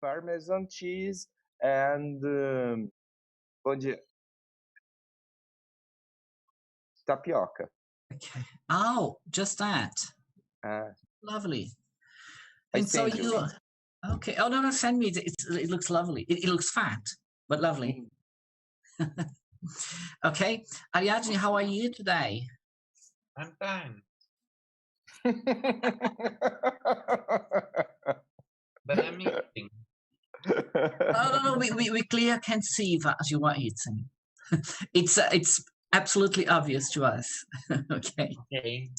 Parmesan cheese and bom dia, tapioca. Okay. Oh, just that. Ah, Lovely. I And so send you. okay. Oh, no, send me. It looks lovely. It looks fat, but lovely. Okay. Ariadne, how are you today? I'm fine. But I'm eating. No. We clearly can see that you are eating. It's absolutely obvious to us. Okay. Okay.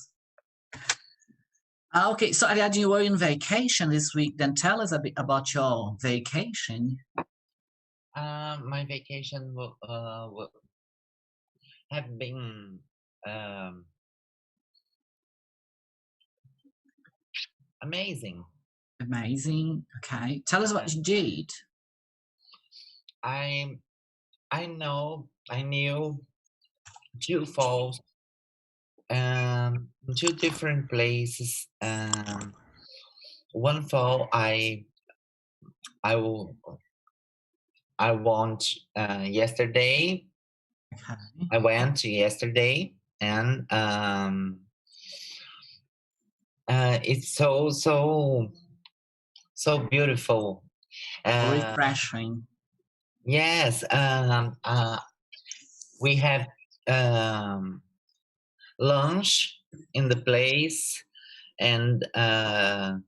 Okay, so Ariadne, you were in vacation this week. Then tell us a bit about your vacation. My vacation will have been amazing. Amazing. Okay, tell us what you did. I knew two falls, two different places. One fall I went yesterday. Okay. I went yesterday, and it's so beautiful. Refreshing. Yes. We have lunch in the place, and a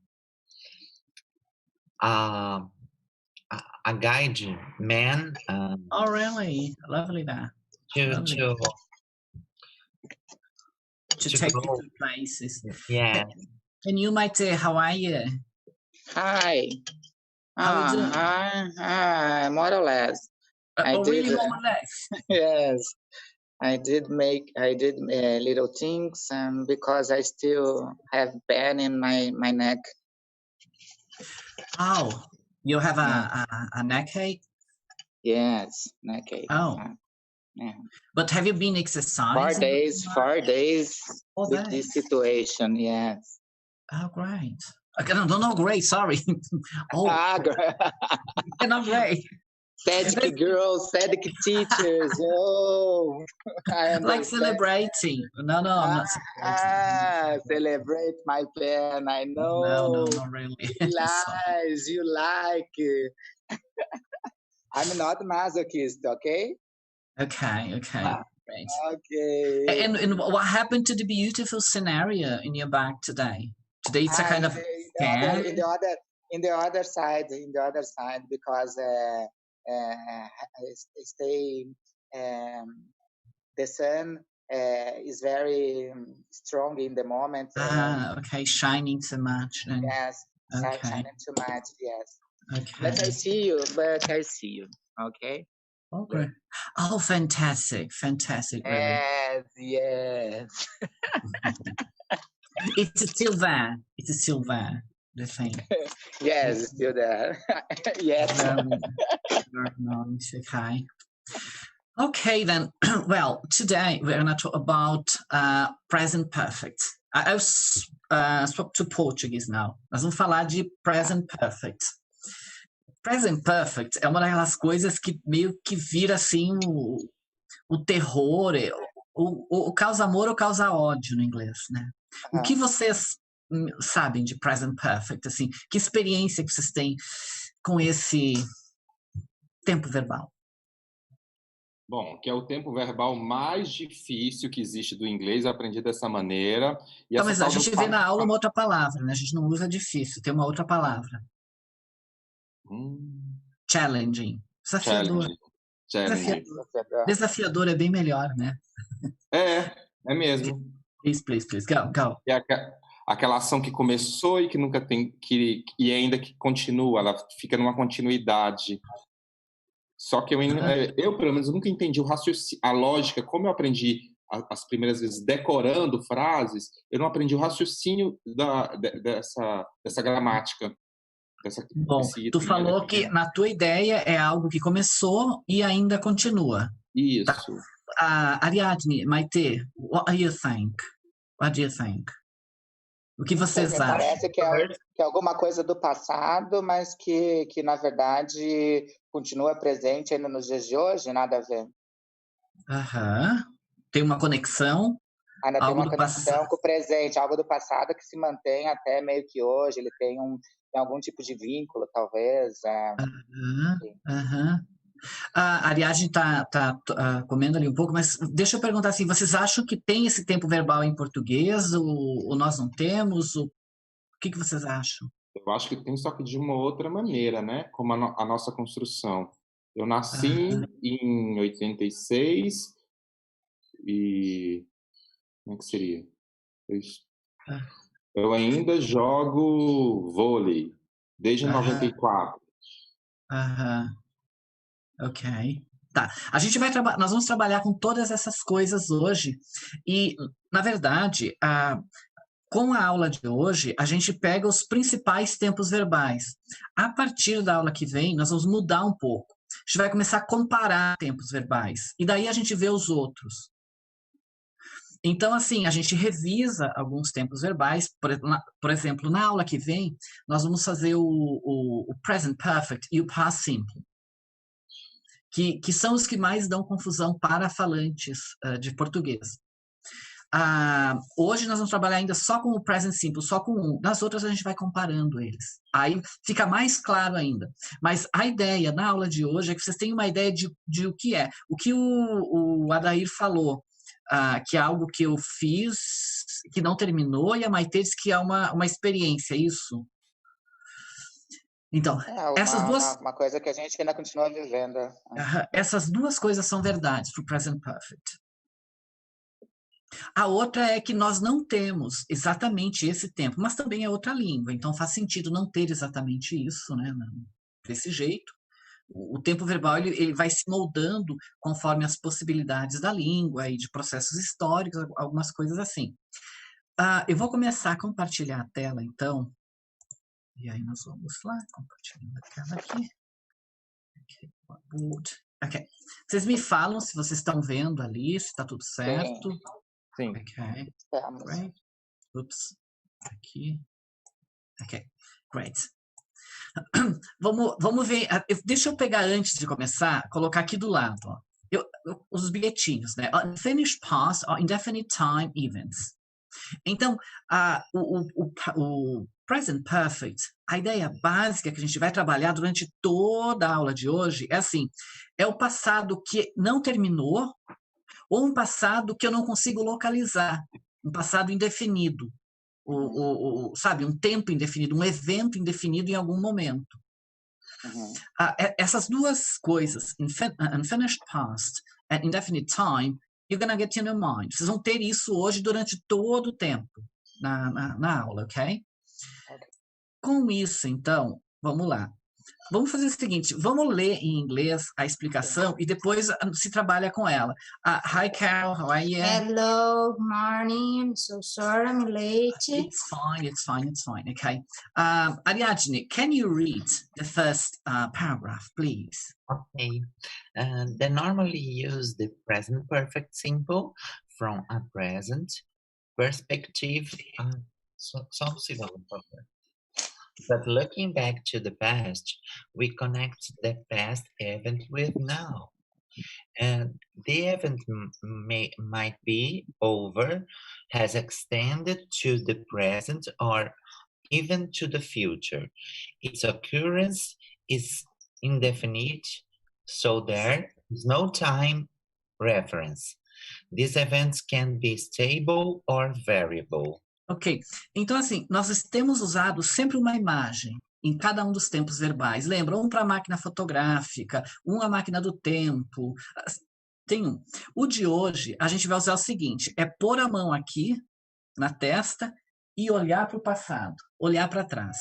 guide man. Oh, really? Lovely that. Lovely. To take go. you to places. Yeah. And you, Maite, how are you? Hi. How are you doing? More or less. Really more or less? Yes. I did little things, because I still have pain in my neck. Oh, you have a neck ache? Yes, neck ache. Oh. Yeah. But have you been exercising? 4 days with this situation, yes. Oh, great. No, great, sorry. Not great. Sadic girls, Sadic teachers. Oh, like celebrating. No, I'm not celebrating. Celebrate my pen. I know. No, not really. You like. I'm not masochist, okay? Okay. Great. Okay. And what happened to the beautiful scenario in your bag today? Today it's a kind of in the other side, because the sun is very strong in the moment. Okay, shining too much. Yes, okay. Shining too much. Yes. Okay. But I see you. Okay. Okay. Oh, fantastic! Really. Yes. It's still there. The thing. Yes, it's still there. Yes. Very nice. Okay. Okay, then. Well, today we're going to talk about present perfect. I swap to Portuguese now. Nós vamos falar de present perfect. Present perfect é uma daquelas coisas que meio que vira assim o terror, o causa amor ou causa ódio no inglês, né? O que vocês sabem de present perfect? Assim, que experiência que vocês têm com esse tempo verbal? Bom, que é o tempo verbal mais difícil que existe do inglês, eu aprendi dessa maneira. Então, mas a gente vê na aula uma outra palavra, né? A gente não usa difícil, tem uma outra palavra. Challenging. Desafiador. Challenging. Desafiador é bem melhor, né? É mesmo. Please, go. É aquela ação que começou e que nunca tem, e ainda que continua, ela fica numa continuidade. Só que eu pelo menos, nunca entendi o raciocínio, a lógica, como eu aprendi as primeiras vezes decorando frases, eu não aprendi o raciocínio dessa gramática. Bom, tu falou que na tua ideia é algo que começou e ainda continua. Isso. Tá. Ariadne, Maite, what do you think? O que vocês acham? Parece que que é alguma coisa do passado, mas que na verdade continua presente ainda nos dias de hoje, nada a ver. Aham. Tem uma conexão, Ainda tem algo uma do conexão passado. com o presente, algo do passado que se mantém até meio que hoje, ele tem algum tipo de vínculo, talvez. Aham, Enfim. aham. A Ariadne está comendo ali um pouco, mas deixa eu perguntar assim, vocês acham que tem esse tempo verbal em português, ou nós não temos? O que vocês acham? Eu acho que tem, só que de uma outra maneira, né? Como a nossa construção. Eu nasci Aham. em 86 e... Como é que seria? Ah. Eu ainda jogo vôlei desde Aham. 94. Aham. Ok. Tá. Nós vamos trabalhar com todas essas coisas hoje. E, na verdade, com a aula de hoje, a gente pega os principais tempos verbais. A partir da aula que vem, nós vamos mudar um pouco. A gente vai começar a comparar tempos verbais. E daí a gente vê os outros. Então, assim, a gente revisa alguns tempos verbais. Por exemplo, na aula que vem, nós vamos fazer o present perfect e o past simple, que são os que mais dão confusão para falantes de português. Hoje nós vamos trabalhar ainda só com o present simple, só com um. Nas outras a gente vai comparando eles. Aí fica mais claro ainda. Mas a ideia na aula de hoje é que vocês tenham uma ideia de o que é. O que o Adair falou, que é algo que eu fiz, que não terminou, e a Maite disse que é uma experiência, isso? Então, essas duas... Uma coisa que a gente ainda continua vivendo. Essas duas coisas são verdades para o present perfect. A outra é que nós não temos exatamente esse tempo, mas também é outra língua, então faz sentido não ter exatamente isso, né, desse jeito. O tempo verbal ele vai se moldando conforme as possibilidades da língua e de processos históricos, algumas coisas assim. Eu vou começar a compartilhar a tela, então. E aí nós vamos lá, compartilhando a tela aqui. Ok. Vocês me falam se vocês estão vendo ali, se está tudo certo. Sim. Ok. Estamos. Great. Oops. Aqui. Ok. Great. Vamos ver. Deixa eu pegar antes de começar, colocar aqui do lado. Ó. Os bilhetinhos, né? Finished past or indefinite time events. Então, o present perfect, a ideia básica que a gente vai trabalhar durante toda a aula de hoje é assim: é o passado que não terminou ou um passado que eu não consigo localizar, um passado indefinido, sabe, um tempo indefinido, um evento indefinido em algum momento. Essas duas coisas, unfinished past and indefinite time, you're gonna get in your mind. Vocês vão ter isso hoje durante todo o tempo na aula, ok? Com isso, então, vamos lá. Vamos fazer o seguinte, vamos ler em inglês a explicação e depois se trabalha com ela. Hi, Carol, how are you? Hello, morning. I'm so sorry I'm late. It's fine. Okay. Ariadne, can you read the first paragraph, please? Okay. They normally use the present perfect simple from a present perspective. Só um segundo, por favor. But looking back to the past, we connect the past event with now. And the event might be over, has extended to the present, or even to the future. Its occurrence is indefinite, so there is no time reference. These events can be stable or variable. Ok, então assim, nós temos usado sempre uma imagem em cada um dos tempos verbais. Lembra? Um para a máquina fotográfica, um a máquina do tempo. Tem um. O de hoje, a gente vai usar o seguinte, é pôr a mão aqui na testa e olhar para o passado, olhar para trás.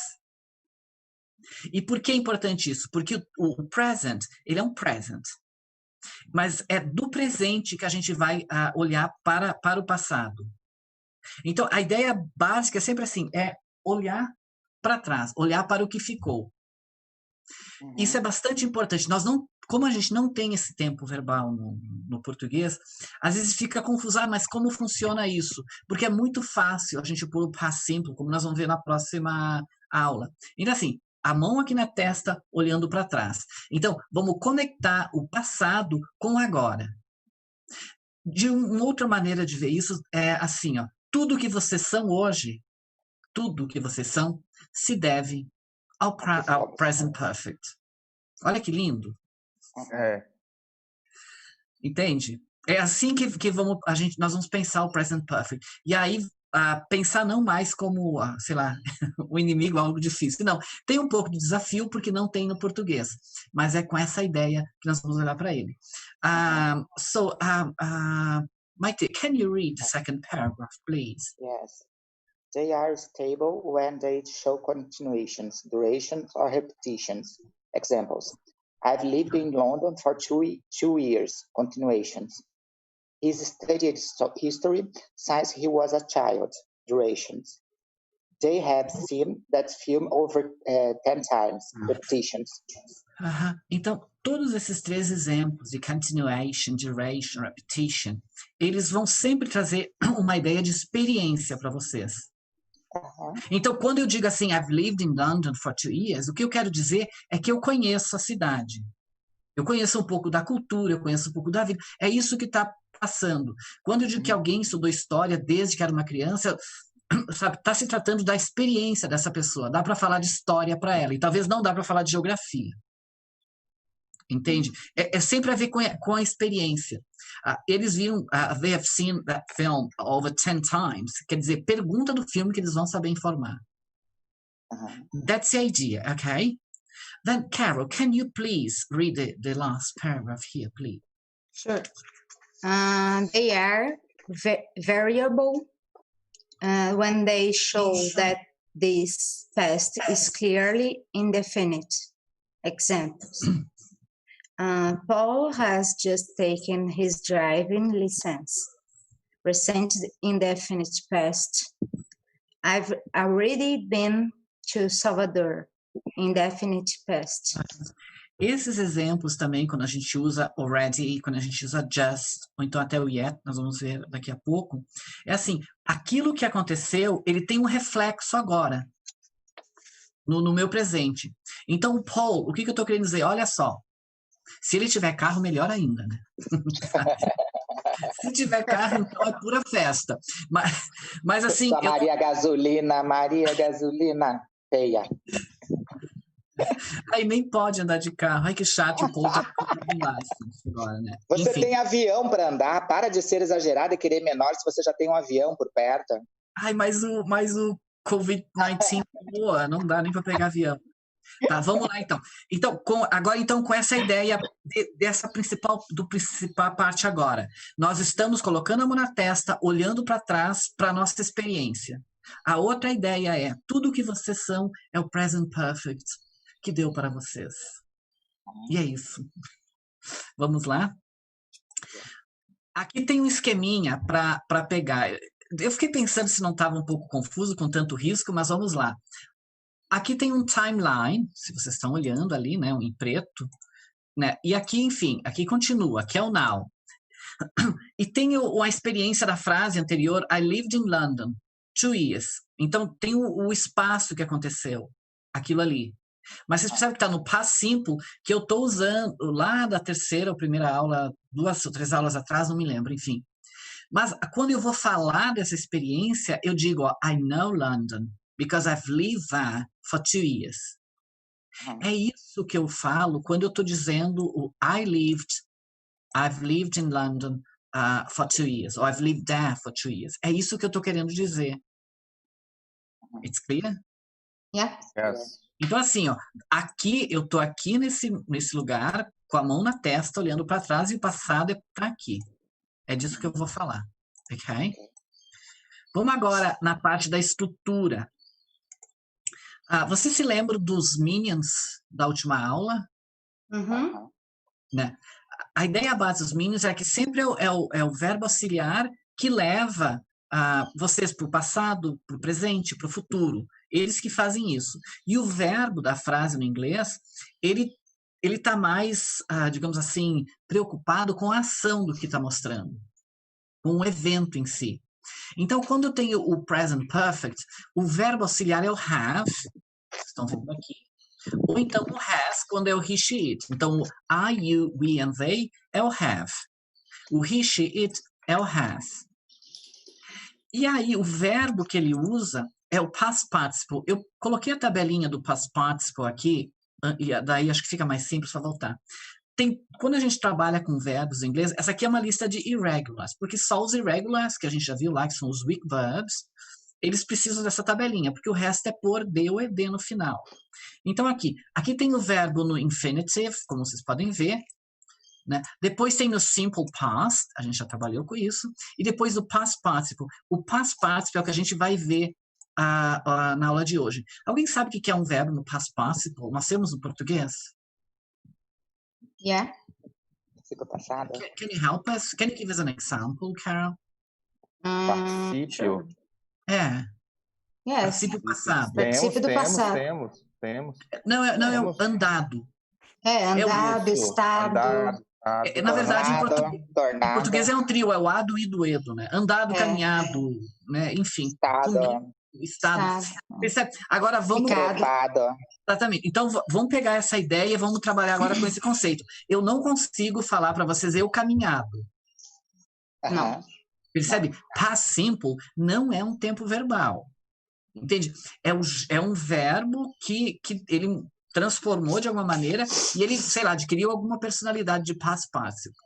E por que é importante isso? Porque o present, ele é um present. Mas é do presente que a gente vai olhar para o passado. Então, a ideia básica é sempre assim, é olhar para trás, olhar para o que ficou. Isso é bastante importante. Como a gente não tem esse tempo verbal no português, às vezes fica confuso, mas como funciona isso? Porque é muito fácil a gente pôr o past simple, como nós vamos ver na próxima aula. Então, assim, a mão aqui na testa, olhando para trás. Então, vamos conectar o passado com o agora. De uma outra maneira de ver isso é assim, ó, tudo que vocês são hoje, tudo que vocês são, se deve ao present perfect. Olha que lindo. É. Entende? É assim que nós vamos pensar o present perfect. E aí, pensar não mais como, sei lá, o inimigo, algo difícil. Não, tem um pouco de desafio porque não tem no português. Mas é com essa ideia que nós vamos olhar para ele. Maite, can you read the second paragraph, please? Yes. They are stable when they show continuations, durations, or repetitions. Examples. I've lived in London for 2 years. Continuations. He's studied history since he was a child. Durations. They have seen that film over 10 times. Repetitions. Então, todos esses 3 exemplos de continuation, duration, repetition, eles vão sempre trazer uma ideia de experiência para vocês. Então, quando eu digo assim, I've lived in London for 2 years, o que eu quero dizer é que eu conheço a cidade. Eu conheço um pouco da cultura, eu conheço um pouco da vida. É isso que está passando. Quando eu digo que alguém estudou história desde que era uma criança, sabe, está se tratando da experiência dessa pessoa. Dá para falar de história para ela, e talvez não dá para falar de geografia. Entende? É sempre a ver com a experiência. Eles viram, they have seen that film over 10 times. Quer dizer, pergunta do filme que eles vão saber informar. That's the idea, okay? Then, Carol, can you please read the last paragraph here, please? Sure. They are variable when they show that this past is clearly indefinite. Examples. Paul has just taken his driving license. Present indefinite past. I've already been to Salvador. Indefinite past. Esses exemplos também, quando a gente usa already, quando a gente usa just, ou então até o yet, nós vamos ver daqui a pouco, é assim, aquilo que aconteceu, ele tem um reflexo agora, no meu presente. Então, o Paul, o que eu estou querendo dizer? Olha só, se ele tiver carro, melhor ainda, né? Se tiver carro, então é pura festa. Mas assim... Maria Gasolina, feia. Aí nem pode andar de carro. Ai, que chato, o povo agora, né? Você Enfim. tem avião para andar, para de ser exagerado e querer menor se você já tem um avião por perto. Ai, mas o Covid-19 boa, não dá nem para pegar avião. Tá, vamos lá então. Agora com essa ideia dessa principal parte agora. Nós estamos colocando a mão na testa, olhando para trás para nossa experiência. A outra ideia é, tudo que vocês são é o present perfect que deu para vocês. E é isso. Vamos lá? Aqui tem um esqueminha para pegar. Eu fiquei pensando se não estava um pouco confuso com tanto risco, mas vamos lá. Aqui tem um timeline, se vocês estão olhando ali, né, em preto, né? E aqui, enfim, aqui continua, aqui é o now. E tem a experiência da frase anterior, I lived in London 2 years. Então, tem o espaço que aconteceu, aquilo ali. Mas vocês percebem que está no past simple, que eu estou usando lá da terceira ou primeira aula, 2 ou 3 aulas atrás, não me lembro, enfim. Mas quando eu vou falar dessa experiência, eu digo, ó, I know London, because I've lived there for 2 years. É isso que eu falo quando eu estou dizendo o I've lived in London for 2 years, or I've lived there for 2 years. É isso que eu estou querendo dizer. It's clear? Yeah. Yes. Então, assim, ó, aqui, eu estou aqui nesse lugar, com a mão na testa, olhando para trás, e o passado é aqui. É disso que eu vou falar, ok? Vamos agora na parte da estrutura. Você se lembra dos minions da última aula? Uhum. Né? A ideia base dos minions é que sempre é o verbo auxiliar que leva vocês para o passado, para o presente, para o futuro. Eles que fazem isso. E o verbo da frase no inglês, ele está mais, digamos assim, preocupado com a ação do que está mostrando, com o evento em si. Então, quando eu tenho o present perfect, o verbo auxiliar é o have, Vocês estão vendo aqui. Ou então o has, quando é o he, she, it. Então, o I, you, we and they é o have. O he, she, it é o has. E aí, o verbo que ele usa é o past participle. Eu coloquei a tabelinha do past participle aqui, e daí acho que fica mais simples para voltar. Quando a gente trabalha com verbos em inglês, essa aqui é uma lista de irregulars, porque só os irregulars, que a gente já viu lá, que são os weak verbs, eles precisam dessa tabelinha, porque o resto é por D ou ED no final. Então, aqui tem o verbo no infinitive, como vocês podem ver, né? Depois tem o simple past, a gente já trabalhou com isso, e depois o past participle. O past participle é o que a gente vai ver na aula de hoje. Alguém sabe o que é um verbo no past participle? Nós temos no português? Yeah. Participo passado. Can you help us? Can you give us an example, Carol? Particípio. Yes. Particípio passado. Particípio do passado. Temos. Não é Temos. o andado. Andado, Isso, estado. andado, Na verdade, em tornado, português é um trio, é o ado e do edo, né? Andado, caminhado, né? Enfim. estado, Estado. Percebe? Agora vamos... estado. Exatamente. Então, vamos pegar essa ideia e vamos trabalhar agora com esse conceito. Eu não consigo falar para vocês eu caminhado. Não. Percebe? Past simple não é um tempo verbal. Entende? É um verbo que ele transformou de alguma maneira e ele, sei lá, adquiriu alguma personalidade de past participle.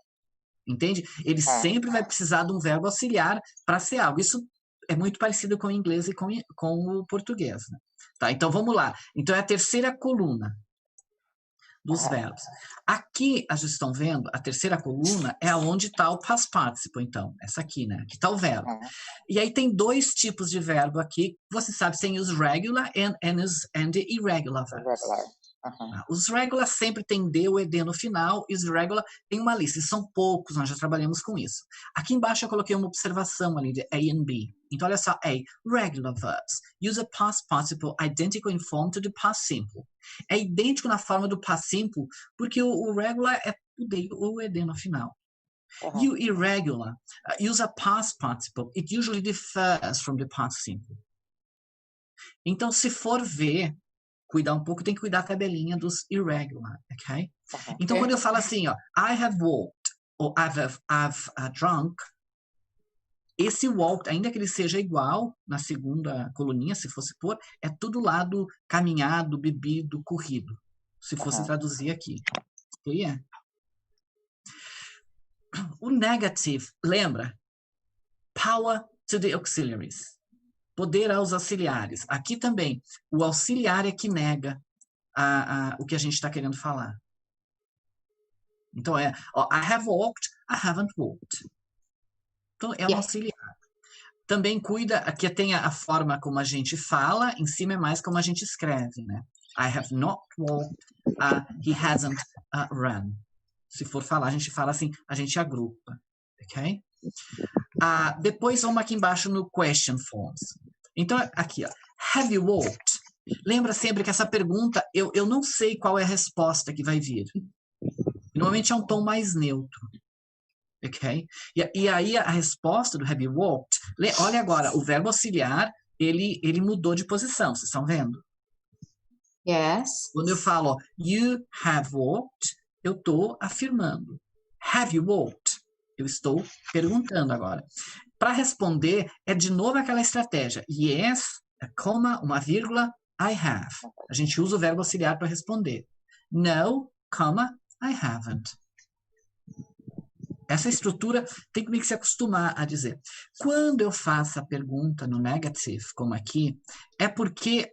Entende? Ele sempre vai precisar de um verbo auxiliar para ser algo. Isso é muito parecido com o inglês e com o português, né? Tá, então vamos lá. Então é a terceira coluna dos verbos. Aqui, vocês estão vendo, a terceira coluna é onde está o past participle, então. Essa aqui, né? Aqui está o verbo. E aí tem dois tipos de verbo aqui. Você sabe, tem os regular and the irregular verbs. Os regular sempre tem D ou ED no final, e os irregular tem uma lista. E são poucos, nós já trabalhamos com isso. Aqui embaixo eu coloquei uma observação ali de A e B. Então, olha só, A, regular verbs. Use a past participle identical in form to the past simple. É idêntico na forma do past simple, porque o regular é o D ou ED no final. E o irregular, use a past participle. It usually differs from the past simple. Então, se for ver, cuidar um pouco, tem que cuidar da tabelinha dos irregular, ok? Então, quando eu falo assim, ó, I have walked, ou I've drunk, esse walked, ainda que ele seja igual na segunda coluninha, se fosse pôr, é tudo lá do caminhado, bebido, corrido, se fosse traduzir aqui. Okay? O negative, lembra? Power to the auxiliaries. Poder aos auxiliares. Aqui também, o auxiliar é que nega o que a gente está querendo falar. Então, I have walked, I haven't walked. Então, é um auxiliar. Também cuida, aqui tem a forma como a gente fala, em cima é mais como a gente escreve, né? I have not walked, he hasn't run. Se for falar, a gente fala assim, a gente agrupa, ok? Depois vamos aqui embaixo no question forms. Então, aqui, ó, have you walked? Lembra sempre que essa pergunta, eu não sei qual é a resposta que vai vir. Normalmente é um tom mais neutro. Ok? E aí a resposta do have you walked, olha agora, o verbo auxiliar, ele mudou de posição, vocês estão vendo? Yes. Quando eu falo you have walked, eu estou afirmando. Have you walked? Eu estou perguntando agora. Para responder, é de novo aquela estratégia. Yes, coma, uma vírgula, I have. A gente usa o verbo auxiliar para responder. No, comma, I haven't. Essa estrutura tem que se acostumar a dizer. Quando eu faço a pergunta no negative, como aqui, é porque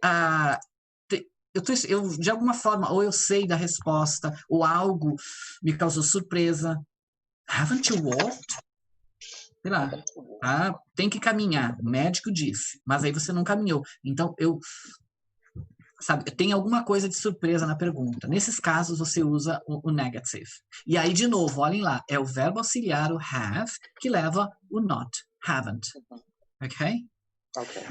eu de alguma forma, ou eu sei da resposta, ou algo me causou surpresa. Haven't you walked? Sei lá, tem que caminhar, o médico disse, mas aí você não caminhou. Então, tem alguma coisa de surpresa na pergunta. Nesses casos, você usa o negative. E aí, de novo, olhem lá, é o verbo auxiliar, o have, que leva o not, haven't. Ok? Ok.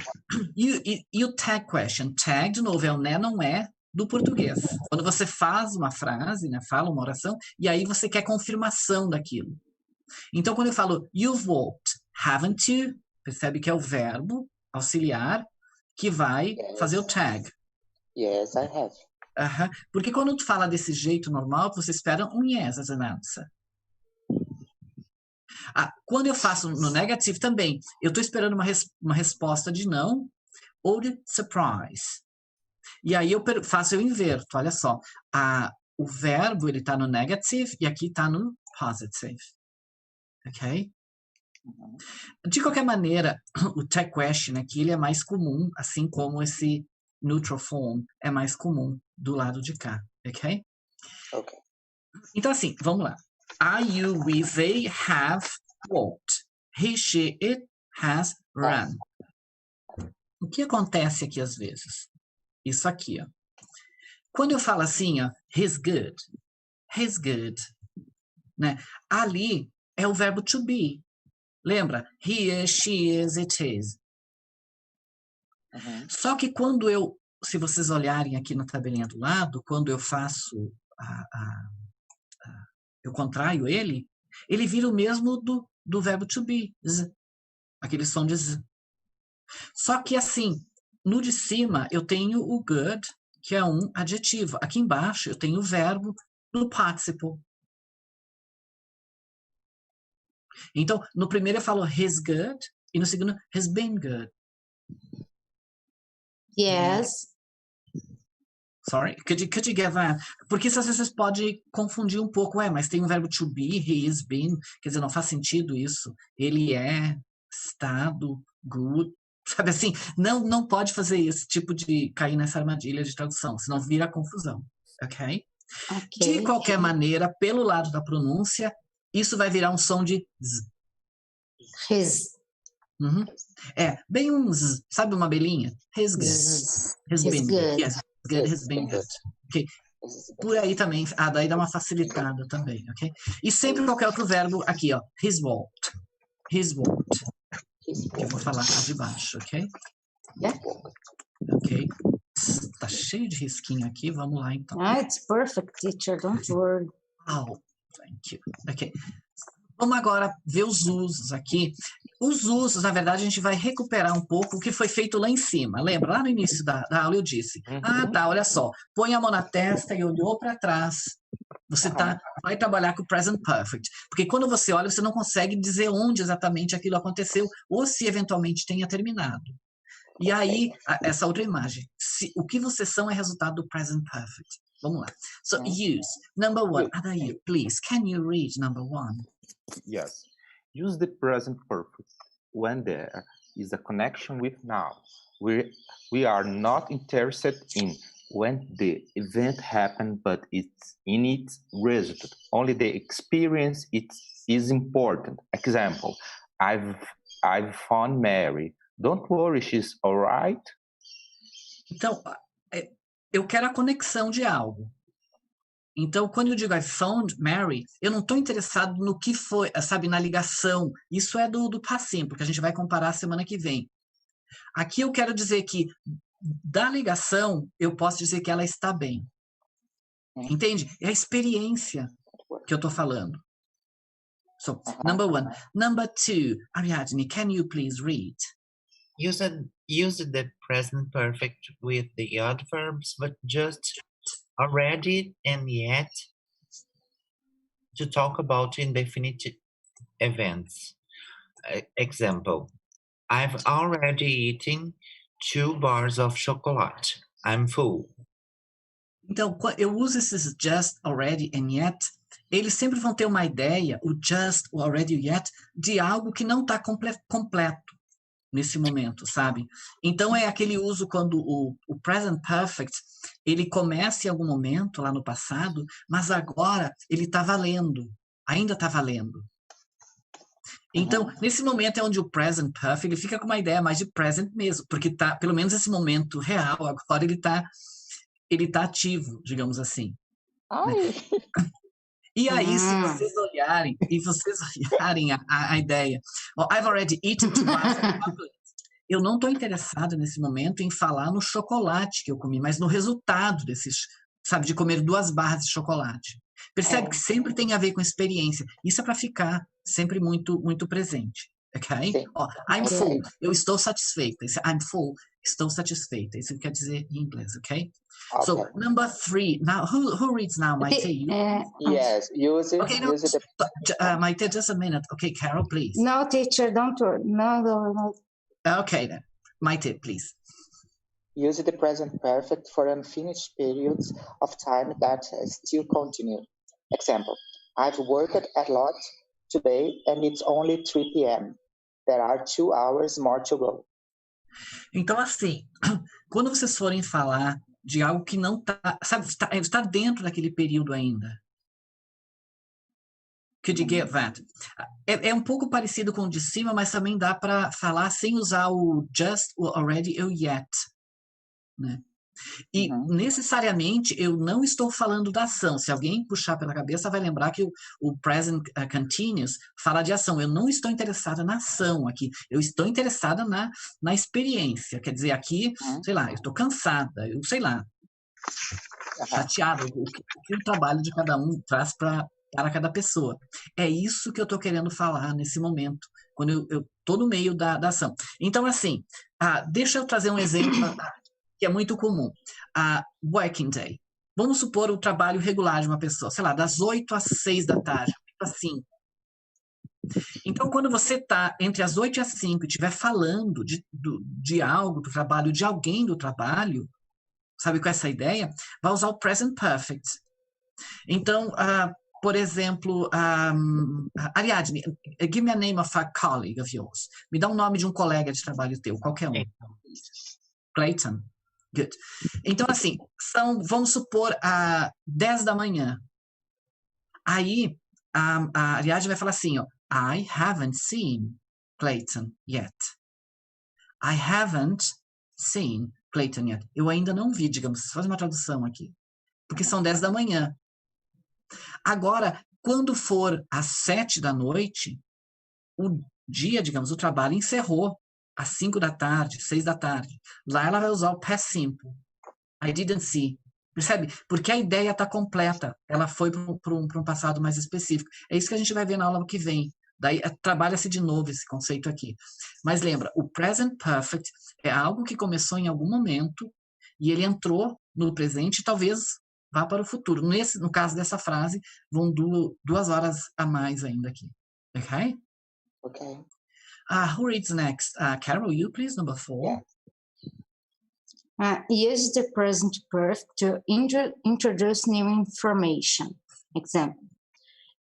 E o tag question? Tag, de novo, é o né, não é do português. Quando você faz uma frase, né, fala uma oração, e aí você quer confirmação daquilo. Então, quando eu falo you've walked, haven't you? Percebe que é o verbo auxiliar que vai fazer o tag. Yes, I have. Porque quando tu fala desse jeito normal, você espera um yes as an answer. Quando eu faço no negativo também, eu estou esperando uma resposta de não ou de surprise. E aí eu inverto, olha só. O verbo ele está no negative e aqui está no positive. Ok? De qualquer maneira, o tech question aqui ele é mais comum, assim como esse neutral form é mais comum do lado de cá. Ok? Ok. Então assim, vamos lá. I, you, we, they have walked. He, she, it has run. O que acontece aqui às vezes? Isso aqui, ó. Quando eu falo assim, ó, he's good, né? Ali é o verbo to be. Lembra? He is, she is, it is. Só que quando se vocês olharem aqui na tabelinha do lado, quando eu faço, eu contraio ele vira o mesmo do verbo to be, z. Aquele som de z. Só que assim, no de cima eu tenho o good, que é um adjetivo. Aqui embaixo eu tenho o verbo no participle. Então, no primeiro eu falo he's good e no segundo has been good. Yes. Sorry, could you get that? Porque isso às vezes pode confundir um pouco. Mas tem um verbo to be, he is been. Quer dizer, não faz sentido isso. Ele é, estado, good. Sabe assim, não pode fazer esse tipo de cair nessa armadilha de tradução, senão vira confusão, ok? De qualquer maneira, pelo lado da pronúncia, isso vai virar um som de z. His. Bem um z, sabe uma abelhinha? His good. Has been good. Yes, good has been good. Ok? Por aí também, daí dá uma facilitada também, ok? E sempre qualquer outro verbo aqui, ó, he's walked. He's walked. Eu vou falar cá de baixo, ok? Yeah. Ok. Tá cheio de risquinho aqui, vamos lá então. It's perfect, teacher, don't worry. Oh, thank you. Ok. Vamos agora ver os usos aqui. Os usos, na verdade, a gente vai recuperar um pouco o que foi feito lá em cima. Lembra? Lá no início da aula eu disse, olha só, põe a mão na testa e olhou para trás. Você vai trabalhar com o present perfect. Porque quando você olha, você não consegue dizer onde exatamente aquilo aconteceu ou se eventualmente tenha terminado. E aí, essa outra imagem. O que vocês são é resultado do present perfect. Vamos lá. So, use. Number one. Adair, please, can you read number one? Yes. Use the present perfect when there is a connection with now. We are not interested in when the event happened, but it's in its result. Only the experience is important. Example, I've found Mary. Don't worry, she's all right. Então, eu quero a conexão de algo. Então, quando eu digo I found Mary, eu não estou interessado no que foi, sabe, na ligação. Isso é do passinho, porque a gente vai comparar semana que vem. Aqui eu quero dizer que da ligação, eu posso dizer que ela está bem. Entende? É a experiência que eu estou falando. So, number one. Number two, Ariadne, can you please read? Use the present perfect with the adverbs, but just already and yet to talk about indefinite events. Example, I've already eaten 2 bars of chocolate. I'm full. Então, eu uso esses just, already and yet. Eles sempre vão ter uma ideia, o just, o already, o yet, de algo que não está completo nesse momento, sabe? Então, é aquele uso quando o present perfect, ele começa em algum momento lá no passado, mas agora ele está valendo, ainda está valendo. Então, nesse momento é onde o present perfect, ele fica com uma ideia mais de present mesmo, porque tá, pelo menos esse momento real, agora ele tá ativo, digamos assim. Né? E aí, se vocês olharem, a ideia, I've already eaten 2 bars of chocolate. Eu não estou interessado nesse momento em falar no chocolate que eu comi, mas no resultado desses, sabe, de comer 2 barras de chocolate. Percebe que sempre tem a ver com experiência. Isso é para ficar sempre muito, muito presente. Ok? I'm full. Eu estou satisfeita. Esse I'm full Estou satisfeita. Isso quer dizer em inglês, ok? Okay. So, number 3. Now, who reads now, Maite? Yes, use it. Okay, no, Use it. Maite, just a minute. Okay, Carol, please. No, teacher, don't worry. No. Okay, then. Maite, please. Use the present perfect for unfinished periods of time that still continue. Example, I've worked a lot today and it's only 3 p.m. There are 2 hours more to go. Então, assim, quando vocês forem falar de algo que não está, sabe, está dentro daquele período ainda. Could you get that? É um pouco parecido com o de cima, mas também dá para falar sem usar o just, o already e o yet. Né? E necessariamente eu não estou falando da ação. Se alguém puxar pela cabeça, vai lembrar que o present continuous fala de ação. Eu não estou interessada na ação aqui. Eu estou interessada na experiência. Quer dizer, aqui, sei lá, eu estou cansada, eu sei lá, chateada, o que o trabalho de cada um traz para cada pessoa. É isso que eu estou querendo falar nesse momento, quando eu estou no meio da ação. Então, assim, deixa eu trazer um exemplo que é muito comum. Working day. Vamos supor o trabalho regular de uma pessoa, sei lá, das 8 às 6 da tarde, 8 às 5. Então, quando você está entre as 8 e as 5 e estiver falando de algo do trabalho, de alguém do trabalho, sabe, com essa ideia, vai usar o present perfect. Então, por exemplo, Ariadne, give me a name of a colleague of yours. Me dá um nome de um colega de trabalho teu, qualquer um. Clayton. Good. Então, assim, vamos supor, 10 da manhã. Aí, a Ariadne vai falar assim, ó, I haven't seen Clayton yet. I haven't seen Clayton yet. Eu ainda não vi, digamos, faz uma tradução aqui. Porque são 10 da manhã. Agora, quando for às 7 da noite, o dia, digamos, o trabalho encerrou. Às 5 da tarde, 6 da tarde. Lá ela vai usar o past simple. I didn't see. Percebe? Porque a ideia está completa. Ela foi para um passado mais específico. É isso que a gente vai ver na aula que vem. Daí trabalha-se de novo esse conceito aqui. Mas lembra, o present perfect é algo que começou em algum momento e ele entrou no presente e talvez vá para o futuro. No caso dessa frase, vão 2 horas a mais ainda aqui. Ok? Okay. Who reads next? Carol, you please, number 4. Yeah. Use the present perfect to introduce new information. Example,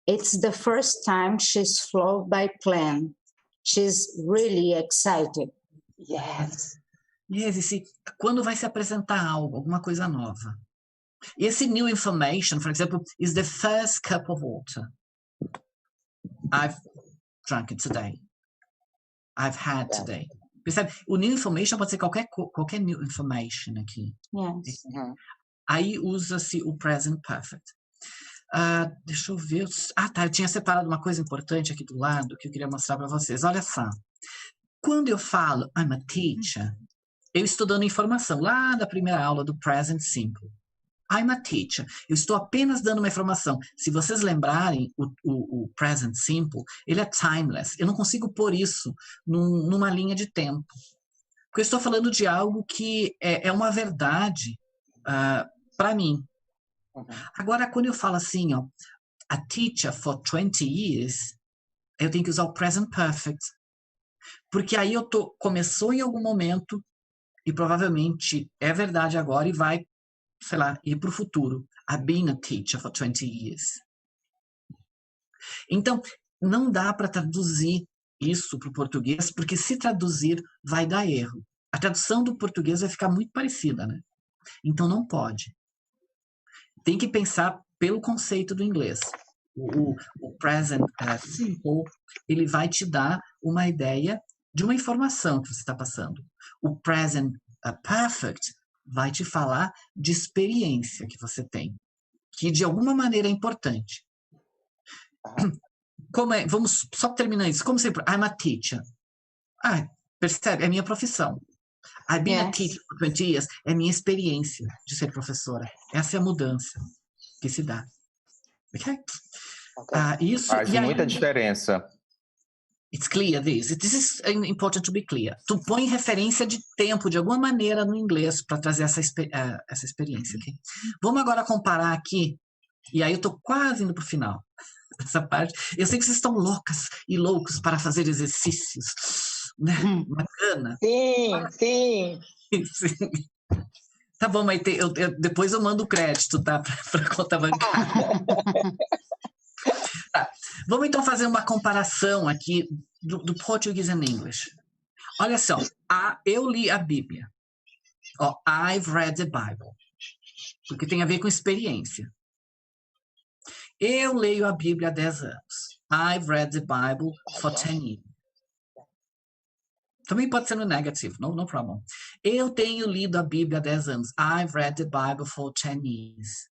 it's the first time she's flown by plane. She's really excited. Yes. Yes, quando vai se apresentar algo, alguma coisa nova. Esse new information, for example, is the first cup of water. I've drunk it today. I've had today. Percebe? O new information pode ser qualquer new information aqui. Yes. Aí usa-se o present perfect. Deixa eu ver. Tá, eu tinha separado uma coisa importante aqui do lado que eu queria mostrar para vocês. Olha só. Quando eu falo I'm a teacher, eu estou dando informação lá da primeira aula do present simple. I'm a teacher. Eu estou apenas dando uma informação. Se vocês lembrarem, o present simple, ele é timeless. Eu não consigo pôr isso numa linha de tempo. Porque eu estou falando de algo que é uma verdade para mim. Agora, quando eu falo assim, ó, a teacher for 20 years, eu tenho que usar o present perfect. Porque aí começou em algum momento e provavelmente é verdade agora e vai, sei lá, ir para o futuro. I've been a teacher for 20 years. Então, não dá para traduzir isso para o português, porque se traduzir vai dar erro. A tradução do português vai ficar muito parecida, né? Então, não pode. Tem que pensar pelo conceito do inglês. O present simple, ele vai te dar uma ideia de uma informação que você está passando. O present perfect vai te falar de experiência que você tem, que de alguma maneira é importante. Vamos só terminar isso. Como sempre, I'm a teacher. Percebe? É minha profissão. I've been a teacher for 20 years. É minha experiência de ser professora. Essa é a mudança que se dá. Ok? Isso faz muita diferença. It's clear this. This is important to be clear. Tu põe referência de tempo, de alguma maneira, no inglês, para trazer essa experiência, ok? Vamos agora comparar aqui, e aí eu tô quase indo pro final dessa parte. Eu sei que vocês estão loucas e loucos para fazer exercícios, né? Bacana. Sim. Sim. Tá bom, Maite, depois eu mando o crédito, tá? Para conta bancária. Tá. Vamos então fazer uma comparação aqui do português e English. Olha só, eu li a Bíblia. Ó, I've read the Bible. Porque tem a ver com experiência. Eu leio a Bíblia há 10 anos. I've read the Bible for 10 years. Também pode ser no negativo, no problem. Eu tenho lido a Bíblia há 10 anos. I've read the Bible for 10 years.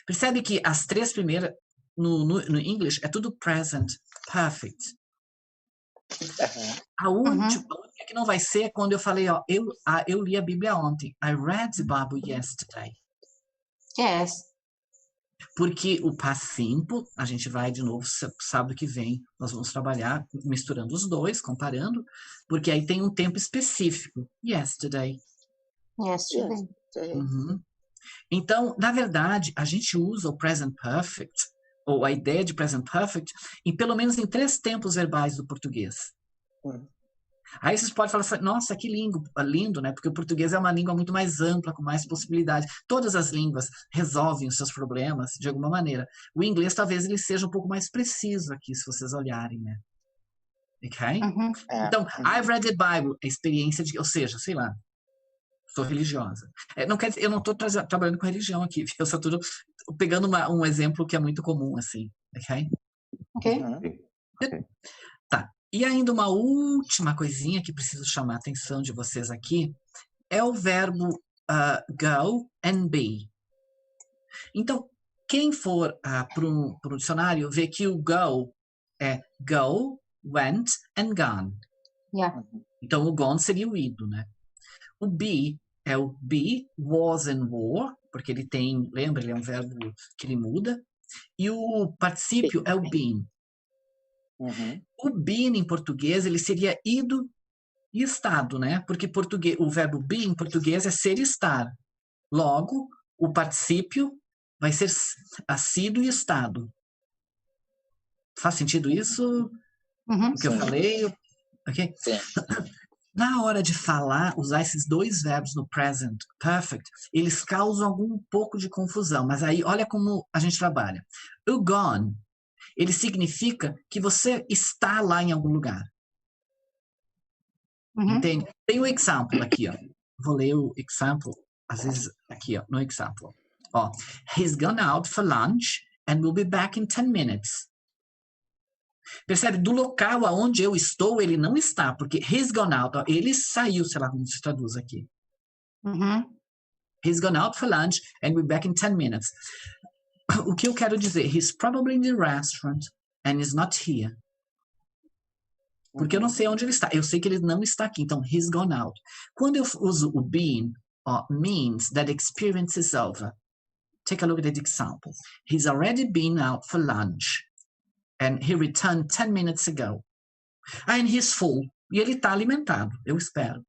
Percebe que as 3 primeiras, no English, é tudo present perfect. A única que não vai ser é quando eu falei, ó, eu li a Bíblia ontem. I read the Bible yesterday. Yes. Porque o past simple, a gente vai de novo, sábado que vem, nós vamos trabalhar misturando os dois, comparando, porque aí tem um tempo específico. Yesterday. Yesterday. Uhum. Então, na verdade, a gente usa o present perfect, ou a ideia de present perfect, pelo menos em 3 tempos verbais do português. Aí vocês podem falar assim, nossa, que lindo, né? Porque o português é uma língua muito mais ampla, com mais possibilidades. Todas as línguas resolvem os seus problemas de alguma maneira. O inglês talvez ele seja um pouco mais preciso aqui, se vocês olharem, né? Ok? Então, I've read the Bible, a experiência de, ou seja, sei lá, sou religiosa. Não quer dizer, eu não estou trabalhando com religião aqui, eu só estou pegando um exemplo que é muito comum, assim, ok? Ok. Tá. E ainda uma última coisinha que preciso chamar a atenção de vocês aqui é o verbo go and be. Então, quem for para o dicionário vê que o go é go, went and gone. Yeah. Então, o gone seria o ido, né? O be é o be, was and were, porque ele tem, lembra, ele é um verbo que ele muda. E o particípio é o been. O been em português, ele seria ido e estado, né? Porque o verbo be em português é ser e estar. Logo, o particípio vai ser sido e estado. Faz sentido isso? O que eu falei? Ok? Sim. Na hora de falar, usar esses 2 verbos no present perfect, eles causam algum pouco de confusão. Mas aí, olha como a gente trabalha. O gone, ele significa que você está lá em algum lugar. Entende? Tem um example aqui, ó. Vou ler o example, às vezes aqui, ó, no example. Ó, he's gone out for lunch and will be back in 10 minutes. Percebe? Do local aonde eu estou, ele não está, porque he's gone out, ó, ele saiu, sei lá como se traduz aqui. He's gone out for lunch and will be back in 10 minutes. O que eu quero dizer? He's probably in the restaurant and is not here. Porque eu não sei onde ele está. Eu sei que ele não está aqui. Então, he's gone out. Quando eu uso o been, means that experience is over. Take a look at the example. He's already been out for lunch. And he returned 10 minutes ago. And he's full. E ele está alimentado. Eu espero.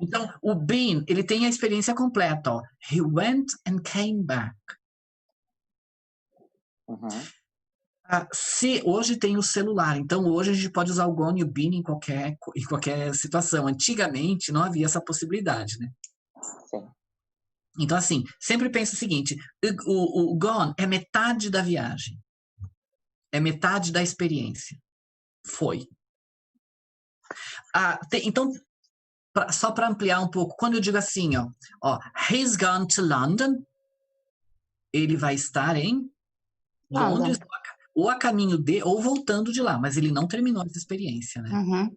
Então, o been, ele tem a experiência completa. Ó. He went and came back. Se hoje tem o celular, então hoje a gente pode usar o gone e o been em qualquer situação. Antigamente não havia essa possibilidade, né? Sim. Então, assim, sempre pensa o seguinte, o gone é metade da viagem. É metade da experiência. Foi. Então, só para ampliar um pouco, quando eu digo assim, ó, he's gone to London, ele vai estar em Londres, ou a caminho ou voltando de lá, mas ele não terminou essa experiência, né?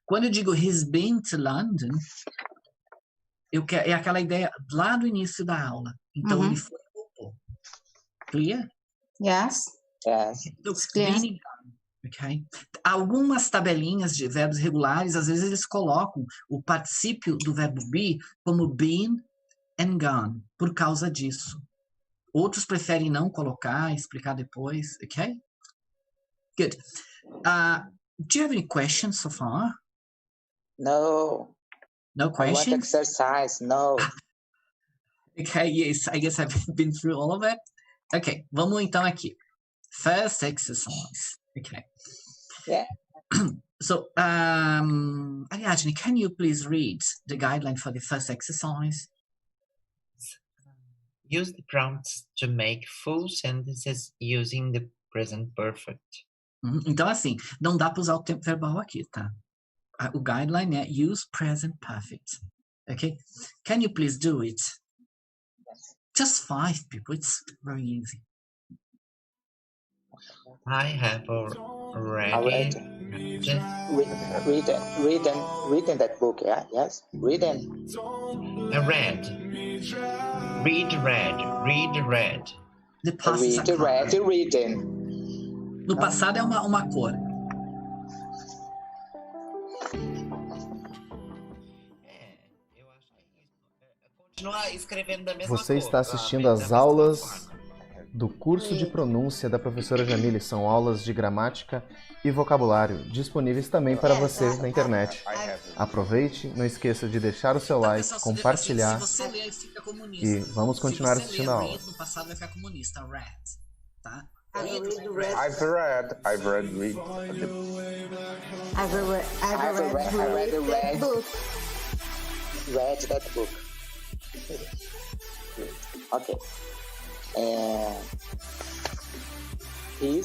Quando eu digo he's been to London, é aquela ideia lá do início da aula. Então, ele foi e voltou. Clear? Yes. Clear. Okay? Algumas tabelinhas de verbos regulares, às vezes eles colocam o particípio do verbo be como been and gone, por causa disso. Outros preferem não colocar, explicar depois, ok? Good. Do you have any questions so far? No, No I want questions? exercise. No. Okay, yes, I guess I've been through all of it. Ok, vamos então aqui. First exercise. Okay. Yeah. So, Ariadne, can you please read the guideline for the first exercise? Use the prompts to make full sentences using the present perfect. Então, assim, não dá para usar o tempo verbal aqui, tá? O guideline é use present perfect. Okay? Can you please do it? Just 5 people. It's very easy. I have already Reading that book, yeah? Yes? Reading. read. Read. The past is a color. Reading. No passado é uma cor. Eu acho que é isso. Continuar escrevendo da mesma Você cor, está assistindo às aulas do curso de pronúncia da professora Jamile. São aulas de gramática e vocabulário, disponíveis também para você na internet. Aproveite, não esqueça de deixar o seu like, Pessoal, compartilhar se você ler, fica comunista. e vamos continuar Se você assistindo ler a aula. read, no passado vai ficar comunista. Read. Tá? I've read I've read that book. Read that book. Okay. He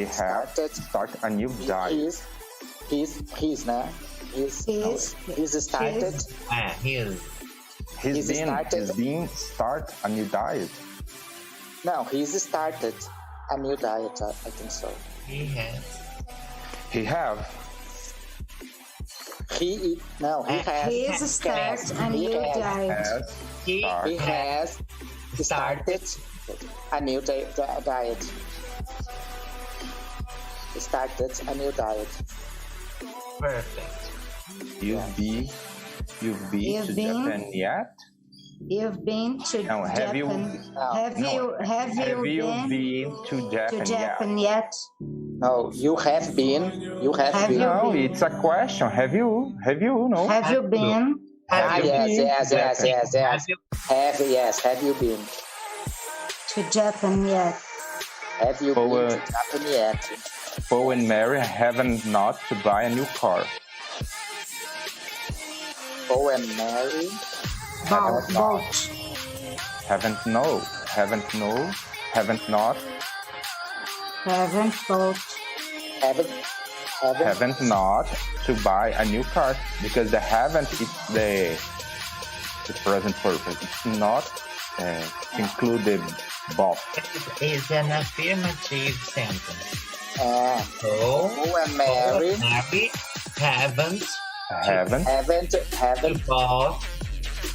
has started a new diet. He's now. He's started. He's been start a new diet. No, he's started a new diet. I think so. He has. He have. He He's start a new diet. Has He He has started a new diet. He started a new diet. perfect. You've been You've to been- Japan yet? You've been to No, have you- Japan. No, Have you been to Japan to Japan yet? yet? no, you have been. You have Have been. you- No, it's a question. Have you? No. Have you been Have you Yes. been to Japan? Have you Have you been? to Japan yet? Have you Oh, been to Japan yet? Paul and Mary haven't not to buy a new car. Paul and Mary Boat. Haven't not. Haven't bought. haven't Not to buy a new car because the haven't is the present perfect. It's not included both. is an affirmative sentence. Paul So, and Mary Mary haven't Haven't bought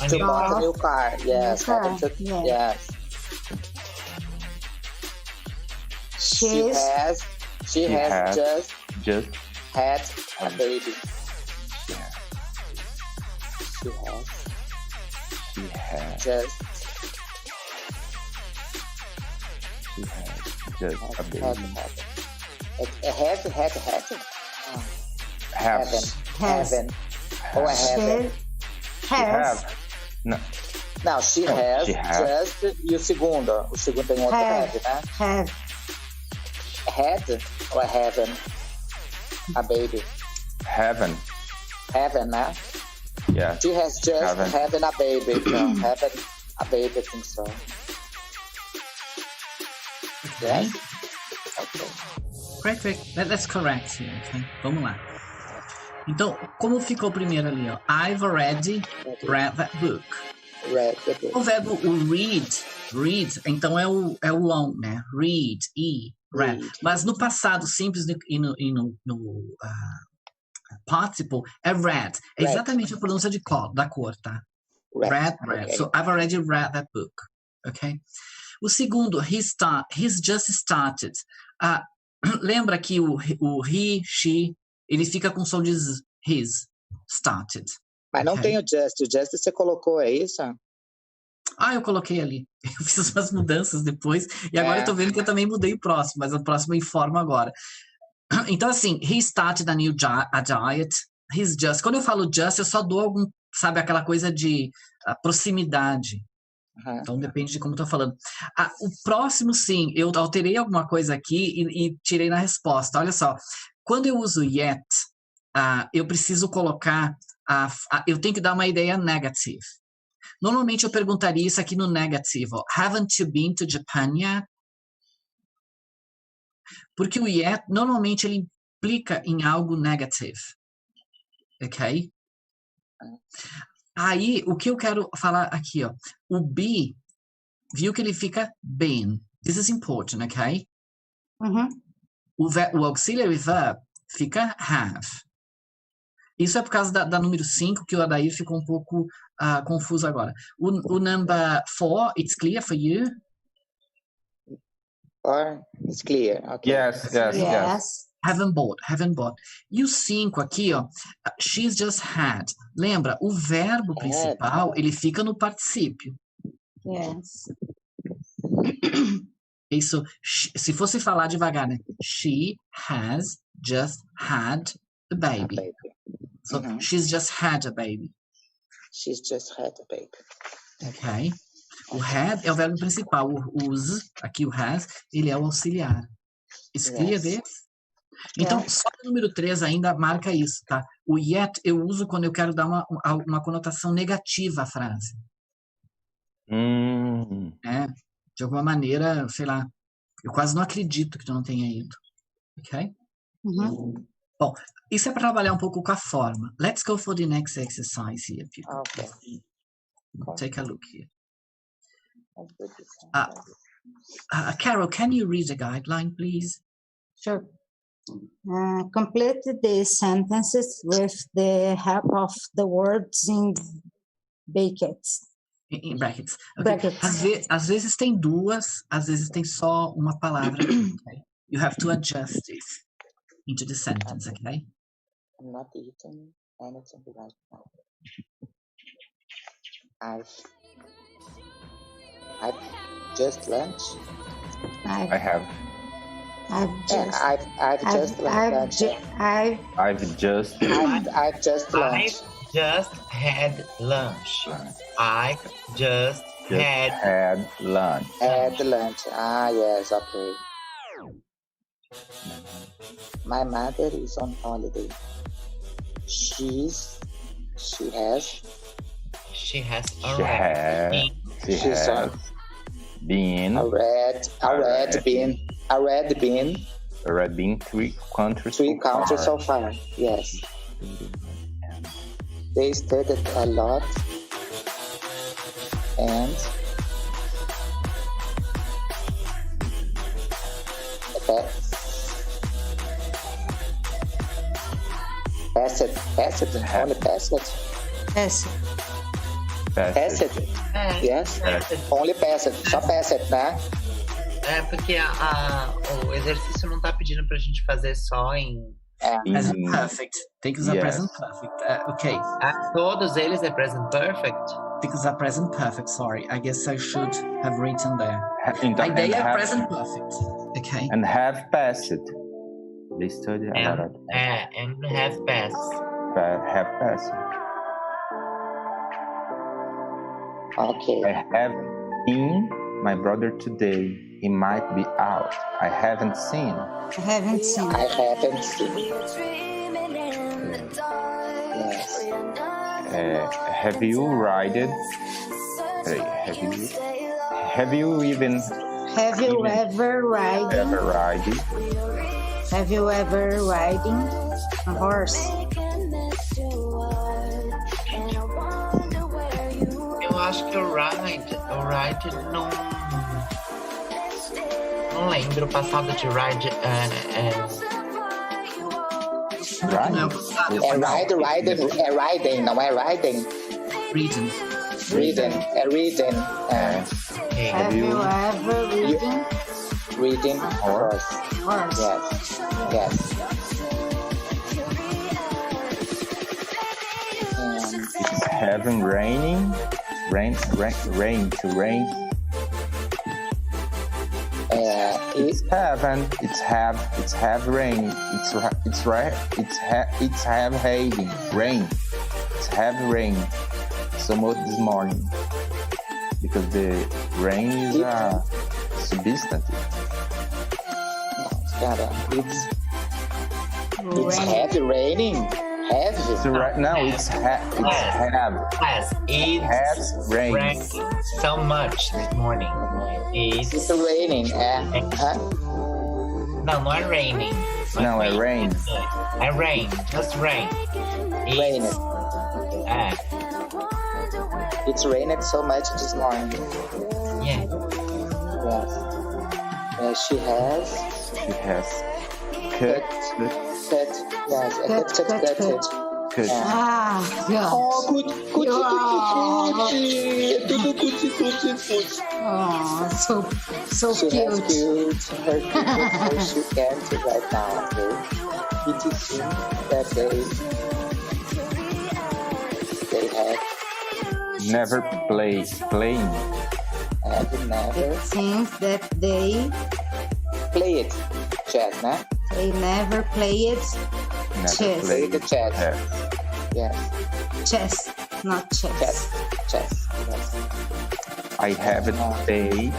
a to new buy a new car. Yes, Car, haven't to, yeah. yes. She has has just just had a baby. Yeah. She has she has just just a had baby. Haven't. Have Haven't. Oh, I haven't. Has. No, Não, she Não, has she has. just e o segundo tem outro Have. have, né? Have. Had ou haven't? A baby. haven't. Haven't, né? Yeah. She has just Haven't. having a baby. No, having a baby, I think so. Yes? Okay. Great. That's correct here, okay? Vamos lá. Então, como ficou primeiro ali, ó? I've already read that book. Read the book. O verbo o read, então é o long, né? Read, read. Read. Mas no passado simples e no participle é read. É Read. exatamente a pronúncia da cor, tá? Read. Okay. So I've already read that book, ok? O segundo, he's just started. Lembra que o he, she, ele fica com som de he's started. Mas não Ok. tem o just. O just você colocou, é isso? Eu coloquei ali. Eu fiz umas mudanças depois, e agora eu tô vendo que eu também mudei o próximo, mas o próximo eu informo agora. Então, assim, he started a diet. He's just. Quando eu falo just, eu só dou algum, sabe, aquela coisa de proximidade. Então, depende de como eu tô falando. O próximo, sim, eu alterei alguma coisa aqui e tirei na resposta. Olha só, quando eu uso yet, eu preciso colocar, eu tenho que dar uma ideia negative. Normalmente eu perguntaria isso aqui no negativo. Haven't you been to Japan yet? Porque o yet, normalmente ele implica em algo negative. Ok? Aí, o que eu quero falar aqui, ó. O be, viu que ele fica been. This is important, ok? O auxiliary verb fica have. Isso é por causa da número 5, que o Adair ficou um pouco confuso agora. O number 4, it's clear for you? Or it's clear. Okay. Yes. Haven't bought. E o 5 aqui, ó, she's just had. Lembra, o verbo principal, ele fica no particípio. Yes. Isso, se fosse falar devagar, né? She has just had a baby. So, she's just had a baby. She's just had a baby. Ok. O had é o verbo principal. O use, aqui o has, ele é o auxiliar. Is clear this? Então, só o número 3 ainda marca isso, tá? O yet eu uso quando eu quero dar uma conotação negativa à frase. De alguma maneira, sei lá, eu quase não acredito que tu não tenha ido. Ok? Bom, isso é para trabalhar um pouco com a forma. Let's go for the next exercise here, people. Okay. Take a look here. Carol, can you read the guideline, please? Sure. Complete the sentences with the help of the words in brackets. In brackets. Okay. Brackets. Às vezes tem duas, às vezes tem só uma palavra. Okay? You have to adjust this into the sentence, okay? I'm not eating anything right now. I've just lunch. I have. I've just lunch. I've just lunch. I just had lunch. I just had lunch. Had lunch. Yes, okay. My mother is on holiday. She has already been 3 countries so far. Yes. They studied a lot and Pass it. Yes. Only pass it. Só pass it, né? Porque o exercício não tá pedindo pra gente fazer só em... Present perfect. Tem que usar present perfect. Ok. Todos eles é present perfect? Tem que usar present perfect, sorry. I guess I should have written there. A ideia é present perfect. Okay. And have passed. They study a lot. And have passed. Have passed. Okay. I have seen my brother today. He might be out. I haven't seen. Yes. Have you ridden? Have you ever riding a horse? Eu acho que o ride não lembro o passado de ride. Riding, não é riding? Reading. Have you ever reading horse? Yes. Having raining. Rain, to rain. It's heaven. It's have rain. It's have having rain. It's have rain. So much this morning because the rain is a substantive. It's heavy raining. Heavy. So right now it's have. It has rain. rained so much this morning. It's raining. No, not raining. No, it rain. Rain, just rain. Raining. It's rained so much this morning. Yeah. Yes. She has cut. Yes, cut. Ah, yeah. Oh, good. Oh, so She cute. has cute. Her she can't right now. Okay? It is that they have Never playing. have never It seems that they played chess, né? they never played Never Chess. Play the chess. Yes. Yes, chess, not chess. chess. Yes. I haven't played.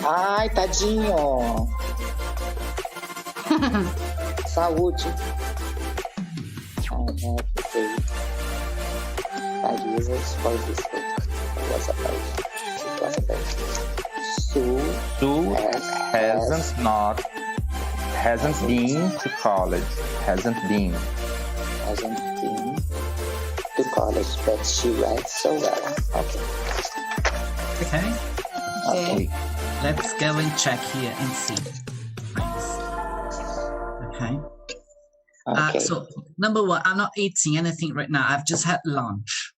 Ai, tadinho. Saúde. I have paid. Arias for this week. Was about. Sue Hasn't been to college. Hasn't been. hasn't been to college, but she writes so well. Okay. Okay, Okay. let's go and check here and see. Okay. Okay. So, number one, I'm not eating anything right now. I've just had lunch.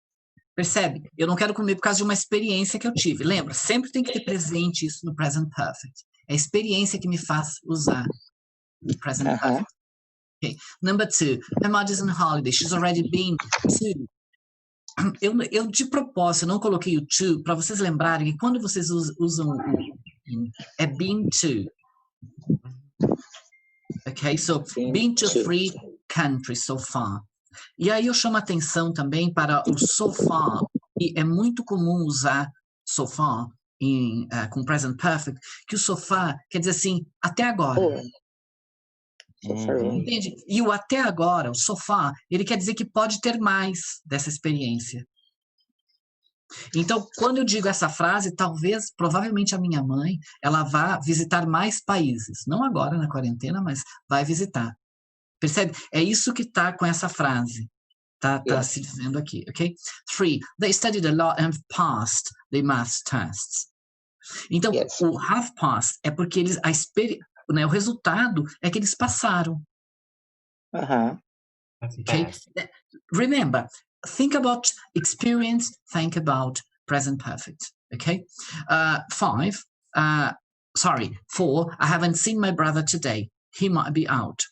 Percebe? Eu não quero comer por causa de uma experiência que eu tive. Lembra? Sempre tem que ter presente isso no present perfect. É a experiência que me faz usar o present perfect. Okay. Number two, my mother's on holiday. She's already been to. Eu de propósito não coloquei o to para vocês lembrarem que quando vocês usam o é been to. Ok? So, been to 3 countries so far. E aí eu chamo a atenção também para o so far, e é muito comum usar so far com present perfect, que o so far quer dizer assim, até agora. Entende? E o até agora, o so far, ele quer dizer que pode ter mais dessa experiência. Então, quando eu digo essa frase, talvez, provavelmente a minha mãe, ela vá visitar mais países. Não agora na quarentena, mas vai visitar. Percebe? É isso que está com essa frase. Tá se dizendo aqui, ok? 3. They studied a lot and passed the math tests. Então, o have passed é porque eles, o resultado é que eles passaram. Okay? Remember, think about experience, think about present perfect. Okay? 5. 4. I haven't seen my brother today. He might be out.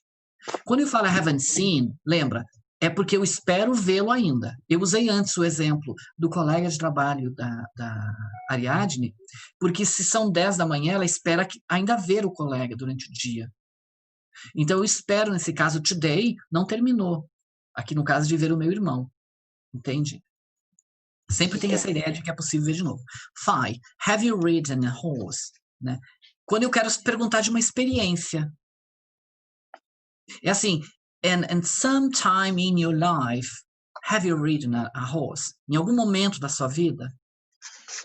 Quando eu falo I haven't seen, lembra? É porque eu espero vê-lo ainda. Eu usei antes o exemplo do colega de trabalho da Ariadne, porque se são 10 da manhã, ela espera ainda ver o colega durante o dia. Então, eu espero, nesse caso, today não terminou. Aqui no caso de ver o meu irmão. Entende? Sempre tem essa ideia de que é possível ver de novo. 5. Have you ridden a horse? Né? Quando eu quero perguntar de uma experiência. É assim, and sometime in your life, have you ridden a horse? Em algum momento da sua vida?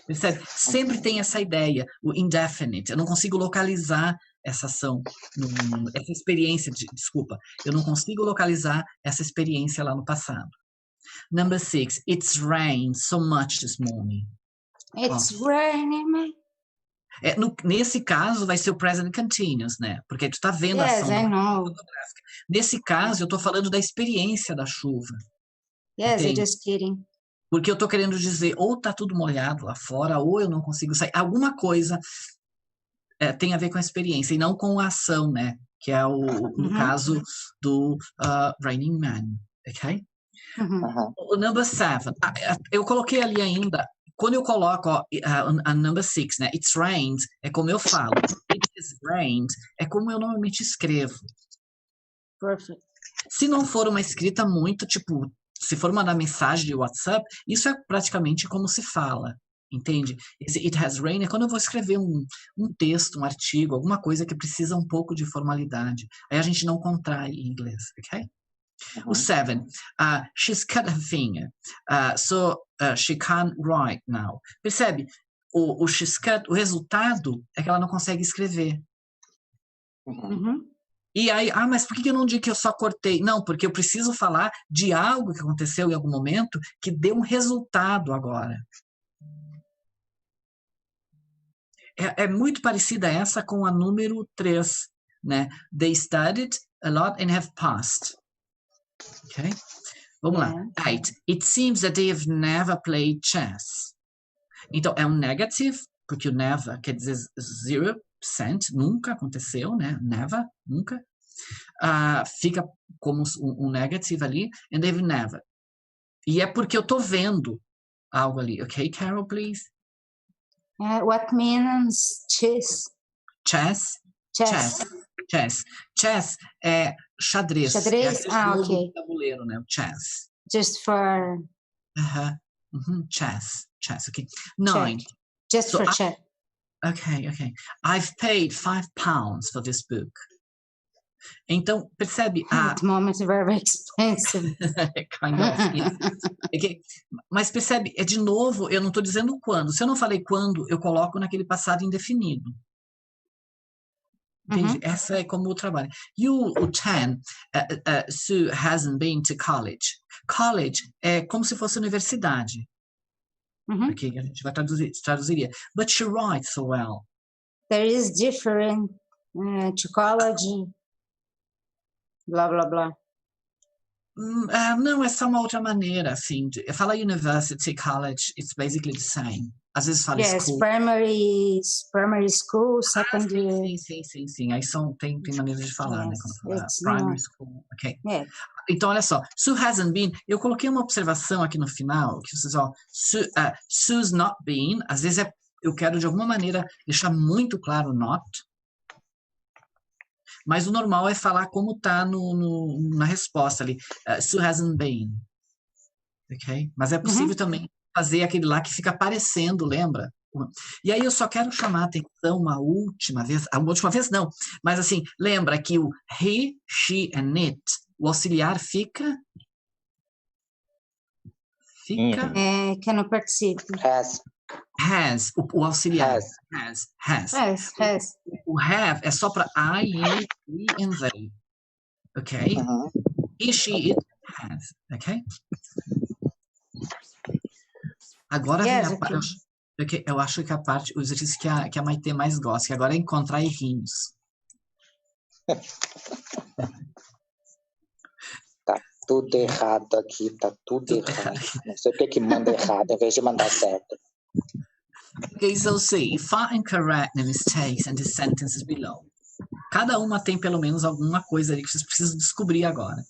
Percebe? Sempre tem essa ideia, o indefinite. Eu não consigo localizar essa ação, essa experiência, eu não consigo localizar essa experiência lá no passado. Number 6, it's rained so much this morning. It's raining. Nesse caso, vai ser o present continuous, né? Porque tu está vendo a ação fotográfica. Nesse caso, eu estou falando da experiência da chuva. Yes, I'm just kidding. Porque eu estou querendo dizer, ou está tudo molhado lá fora, ou eu não consigo sair. Alguma coisa tem a ver com a experiência, e não com a ação, né? Que é no caso do Raining Man, ok? Uhum. O number 7, eu coloquei ali ainda, quando eu coloco a number 6, né? It's rained, é como eu falo. It is rained, é como eu normalmente escrevo. Perfect. Se não for uma escrita muito, tipo, se for mandar mensagem de WhatsApp, isso é praticamente como se fala, entende? Esse it has rained é quando eu vou escrever um texto, um artigo, alguma coisa que precisa um pouco de formalidade. Aí a gente não contrai em inglês, ok? O 7, she's cut her finger, so she can't write now. Percebe? O she's cut, o resultado é que ela não consegue escrever. Uhum. E aí, mas por que eu não digo que eu só cortei? Não, porque eu preciso falar de algo que aconteceu em algum momento que deu um resultado agora. É muito parecida essa com a número 3, né? They studied a lot and have passed. Ok? Vamos lá. 8. It seems that they have never played chess. Então, é um negative, porque o never quer dizer 0%, nunca aconteceu, né? Never, nunca. Fica como um negative ali, and they've never. E é porque eu tô vendo algo ali. Ok, Carol, please? What means chess? Chess? Chess. Chess. Chess é xadrez. Xadrez? É jogo Ok. de tabuleiro, né? O chess. Just for... Chess. Chess, ok. 9. Check. Just for check. Okay. I've paid £5 for this book. Então, percebe? At the moment, very expensive. Kind of, yes. Okay. Mas percebe, de novo, eu não estou dizendo quando. Se eu não falei quando, eu coloco naquele passado indefinido. Entende? Essa é como o trabalho. E o 10, Sue hasn't been to college. College é como se fosse universidade. Ok, a gente vai traduziria. But she writes so well. There is different to college, blá, blá, blá. Não, é só uma outra maneira, assim. Fala university, college, it's basically the same. Às vezes fala school. Primary school, secondary. Sim. Aí tem maneiras de falar, né? Quando fala primary school, ok. Yeah. Então, olha só. Sue hasn't been. Eu coloquei uma observação aqui no final, que vocês, Sue's not been. Às vezes eu quero, de alguma maneira, deixar muito claro not. Mas o normal é falar como está na resposta ali. Sue hasn't been. Ok? Mas é possível também fazer aquele lá que fica aparecendo, lembra? E aí eu só quero chamar a atenção uma última vez não, mas assim, lembra que o he, she and it, o auxiliar fica... Que não participe. Has. O auxiliar. Has. O have é só para I, you, we and they. Ok? He, she, it, has. Ok? Agora vem a parte... Eu acho que a parte, o exercício que a Maitê mais gosta, que agora é encontrar errinhos. Tá tudo errado aqui, tá tudo errado. Não sei o que manda errado, em vez de mandar certo. Okay, so see, find incorrect the mistakes and the sentences below. Cada uma tem pelo menos alguma coisa ali que vocês precisam descobrir agora.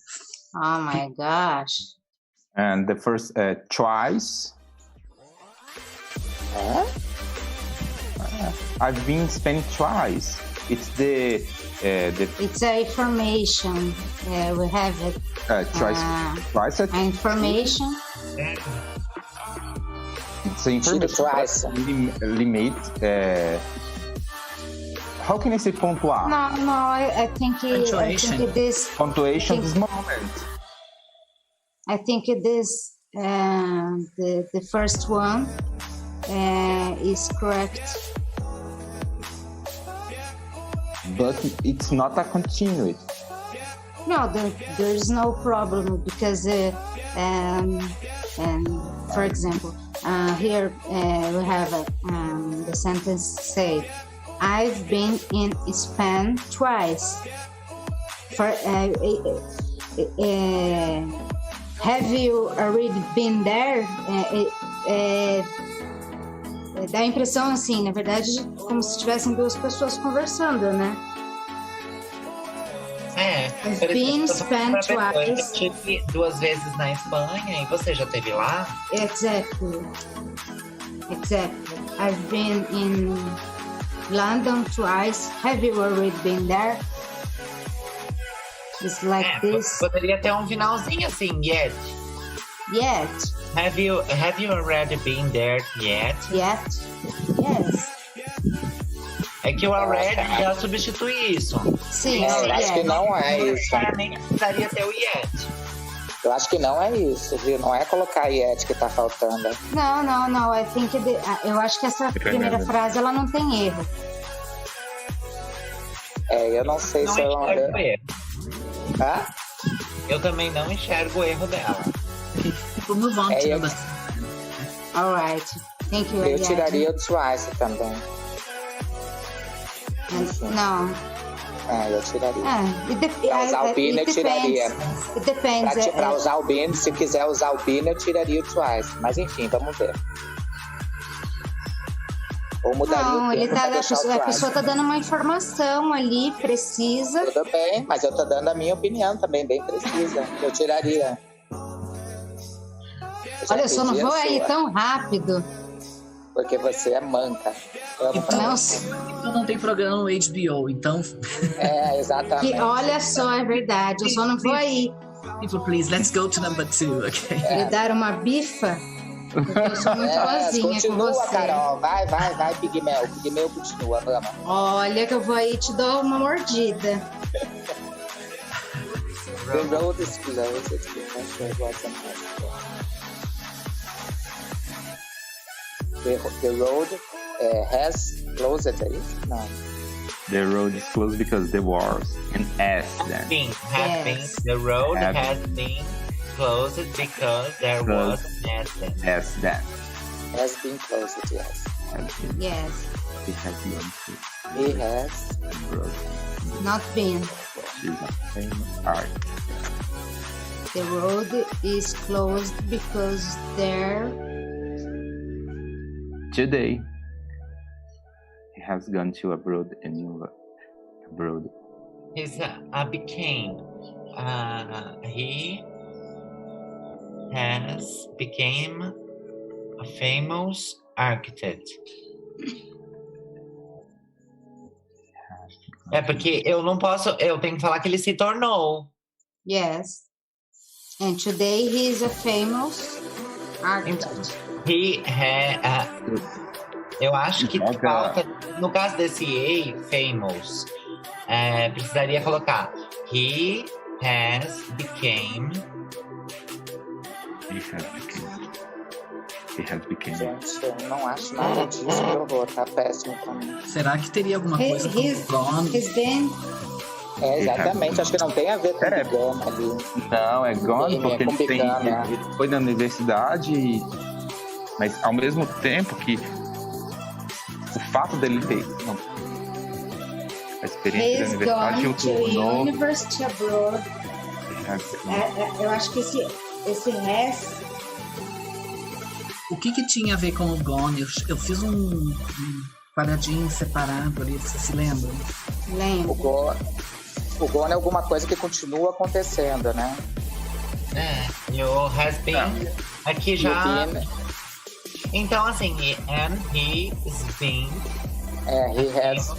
Oh my gosh. And the first twice. I've been spending twice. It's the It's a information. We have it. Twice. Information. It's information. Twice. Limit. How can I say pontuar? No, I think it is. Punctuation this moment. I think it is the first one is correct. But it's not a continuous. No, there's no problem because, for example, here we have the sentence say, I've been in Spain twice. Have you already been there? Dá a impressão assim, na verdade, como se tivessem duas pessoas conversando, né? I've por been exemplo, spent eu já twice. estive 2 vezes na Espanha e você já esteve lá? Exactly. I've been in London twice. Have you already been there? It's like this. Poderia ter um finalzinho assim, yet. Yet. Have you already been there yet? Yes. É que o already já substitui isso. Sim, Eu acho que não é isso. Necessariamente precisaria ter o yet. Eu acho que não é isso, viu? Não é colocar yet que tá faltando. Não. Eu acho que essa primeira frase ela não tem erro. Eu não sei Não se eu... enxergo erro. Hã? Eu também não enxergo o erro dela. We'll move on to eu- number All right. Thank you, Eu Ariadne. tiraria o twice também. Não. Eu tiraria. Pra usar o been, eu tiraria. It depends. Pra usar o been, se quiser usar o been, eu tiraria o twice. Mas enfim, vamos ver. Ou mudaria Não, o ele termo tá, pra deixar o a twice. pessoa tá dando uma informação ali precisa. Tudo bem, mas eu tô dando a minha opinião também, bem precisa. Eu tiraria. Olha, eu só não pedi a vou aí sua, tão rápido. Porque você é manca. Vamos Não, Eu não tenho programa no HBO, então. exatamente. olha só, é verdade. Eu só não vou aí People, please, let's go to number 2, okay? lhe dar uma bifa. Porque eu sou muito boazinha com Continua, você. Carol. Vai, Pigmeu. Pigmeu continua, vamos. Olha que eu vou aí te dou uma mordida. The road is closed because there was an accident. The road has closed, é isso? Não. The road is closed because there was an accident. The road Have has been closed because there was an accident. Accident. Has been closed, yes. Yes, It has gone to He has. the road. not been. Is a famous art. The road is closed because there. Today, he has gone to abroad and abroad. He's became. He has became a famous architect. É porque eu não posso, eu tenho que falar que ele se tornou. Yes. And today he is a famous architect. Eu acho que Joga. falta, no caso desse A, famous, precisaria colocar he has became. He has become. Gente, eu não acho nada disso, que horror. Tá péssimo pra mim. Será que teria alguma coisa He's com gone? been. Exatamente, acho que não tem a ver com É. bigama ali. Não, é gone Sim, porque é com ele, bigama. ele foi na universidade, mas ao mesmo tempo que o fato dele ter a experiência da He's universidade gone o to tornou. university abroad. Eu acho que esse has. O que tinha a ver com o gone? Eu fiz um quadradinho separado ali, você se lembra? Lembro. O gone é alguma coisa que continua acontecendo, né? E o has been aqui já. E o been, Então assim, and he is been. he has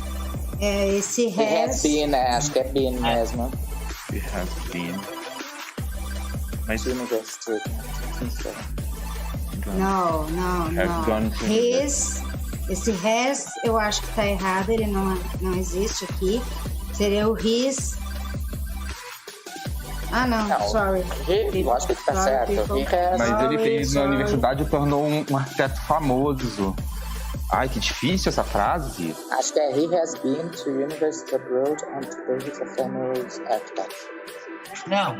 Esse has. been, né? Acho que é been mesmo. It has been. Mas University, né? Sincero. Não. Has gone to His. Esse has, eu acho que tá errado, ele não existe aqui. Seria o his. Ah, não, Não. sorry. Eu acho que tá Sorry, certo. people. He has. Mas ele fez na Sorry. universidade e tornou um arquiteto famoso. Ai, que difícil essa frase. Acho que é he has been to university abroad and today he's a famous architect. Não,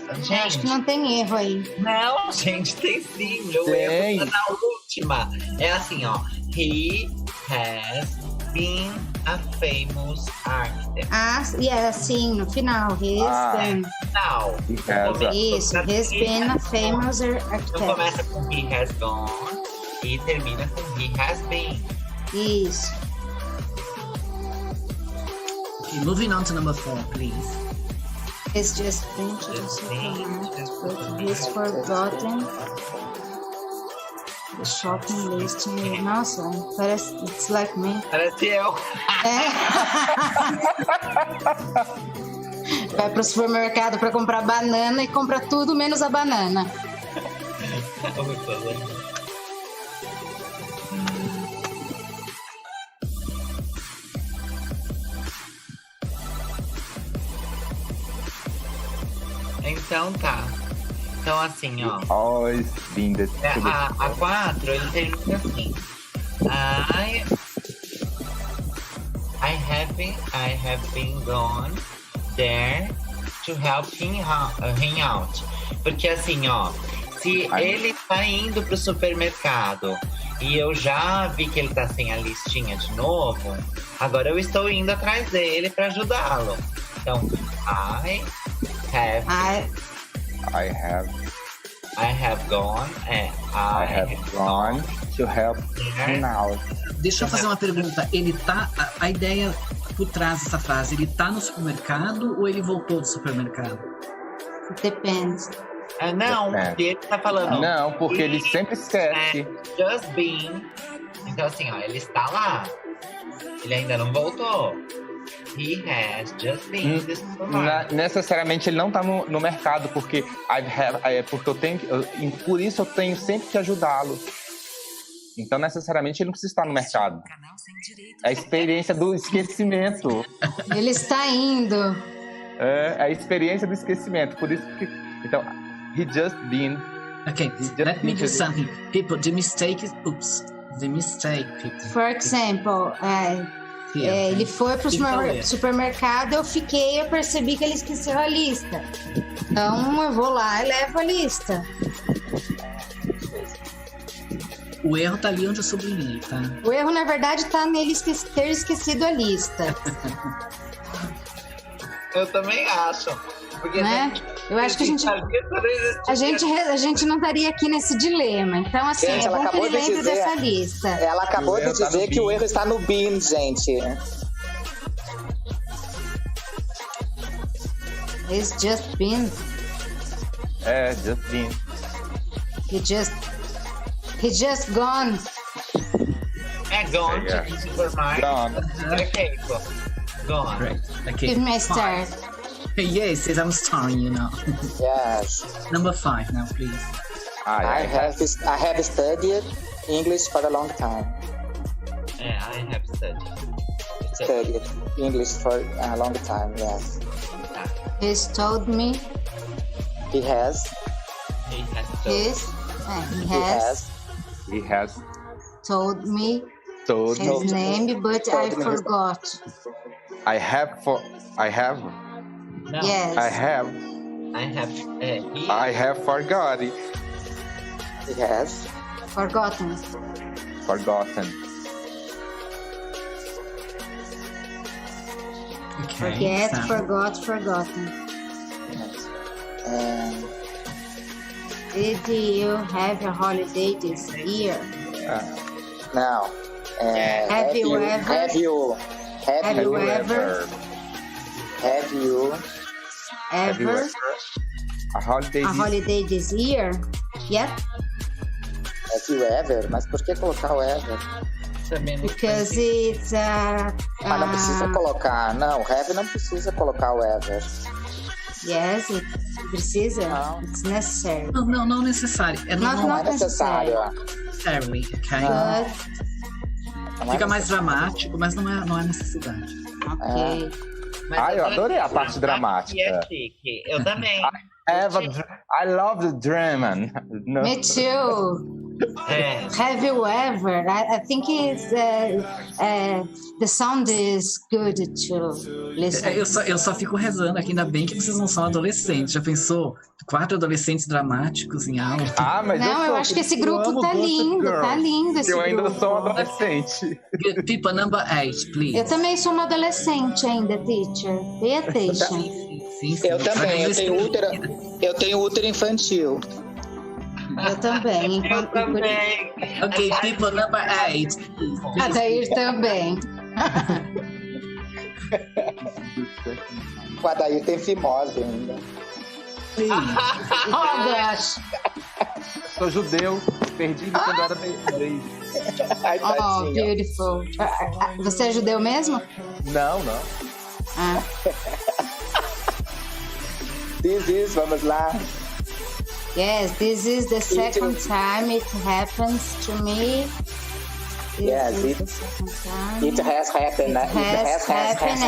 Acho que gente. não tem erro aí. Não, gente, tem sim. Meu Tem. erro tá na última. É assim, ó. He has been a famous architect. Ah, e é assim, no final. His been. Now, He has a- Isso, has been a famous Então architect. começa com he has gone e termina com he has been. Isso. Okay, moving on to number 4, please. He's just been to the supermarket, but he's forgotten the shopping list. Nossa, parece, it's like me. Parece eu. Vai pro supermercado para comprar banana e compra tudo menos a banana. Então tá. Então assim, ó. Always been the A 4, ele termina assim. I have been gone there to help him out. Porque assim, ó, se ele tá indo pro supermercado e eu já vi que ele tá sem a listinha de novo, agora eu estou indo atrás dele para ajudá-lo. Então, I have gone to help him out. Deixa eu fazer uma pergunta. Ele tá. A ideia por trás dessa frase, ele tá no supermercado ou ele voltou do supermercado? Depende. Não, porque ele tá falando. Não, porque ele sempre esquece. Just been. Então, assim, ó, ele está lá. Ele ainda não voltou. He has just been this Necessariamente ele não tá no mercado, porque porque eu tenho, por isso eu tenho sempre que ajudá-lo. Então, necessariamente, ele não precisa estar no mercado. É a experiência do esquecimento. Ele está indo. É a experiência do esquecimento. Por isso que... Então, he just been... Okay, let me do something. People, the mistake is... Oops. The mistake, people. For example, ele foi pro supermercado, eu percebi que ele esqueceu a lista. Então, eu vou lá e levo a lista. O erro tá ali onde eu sublinhei, tá? O erro, na verdade, tá nele ter esquecido a lista. Eu também acho. Porque né? Eu acho que a gente não estaria aqui nesse dilema. Então, assim, gente, é bom que ele lembre dessa lista. Ela acabou de dizer que o erro está no bin, gente. It's just been. Just been. He just gone. Gone to the supermarket. Gone. Great. Okay. Give me a star. Yes, I'm starring, you know. Yes. Number 5 now, please. I have studied English for a long time. I have studied English for a long time, yes. He's told me. He has told me his name, but I forgot. I have. No. Yes. I have forgot. He has forgotten. Okay. Forget, so. forgot, forgotten. Did you have a holiday this year? No. Have you ever a holiday this year? Yep. Have you ever? Mas por que colocar o ever? Because it's Mas não precisa colocar. Não, have não precisa colocar o ever. Yes, it precisa. Não. It's necessary. Não necessário. Não é necessário. Necessary, okay? Fica mais dramático, mas não é necessidade. Ok. Eu adorei a parte dramática. Eu também. I love the drama. No. Me too. Have you ever? I think it's the sound is good to listen. Eu só fico rezando aqui, ainda bem que vocês não são adolescentes. Já pensou? 4 adolescentes dramáticos em aula? Mas eu acho que esse grupo tá lindo, tá lindo esse grupo. Eu ainda sou um adolescente. People, number 8, please. Eu também sou uma adolescente ainda, teacher. Pay attention. Sim. Eu também, eu tenho útero infantil. Eu também. Ok, people, number 8. Adair também. O Adair tem fimose ainda. Oh, gosh. Sou judeu, perdi quando era baby. Ai, Oh, tadinho. beautiful. Você é judeu mesmo? Não. Ah, This is, vamos lá. yes, this is the second time it happens to me. Yes, This is it- the second time. It has happened. It has happened.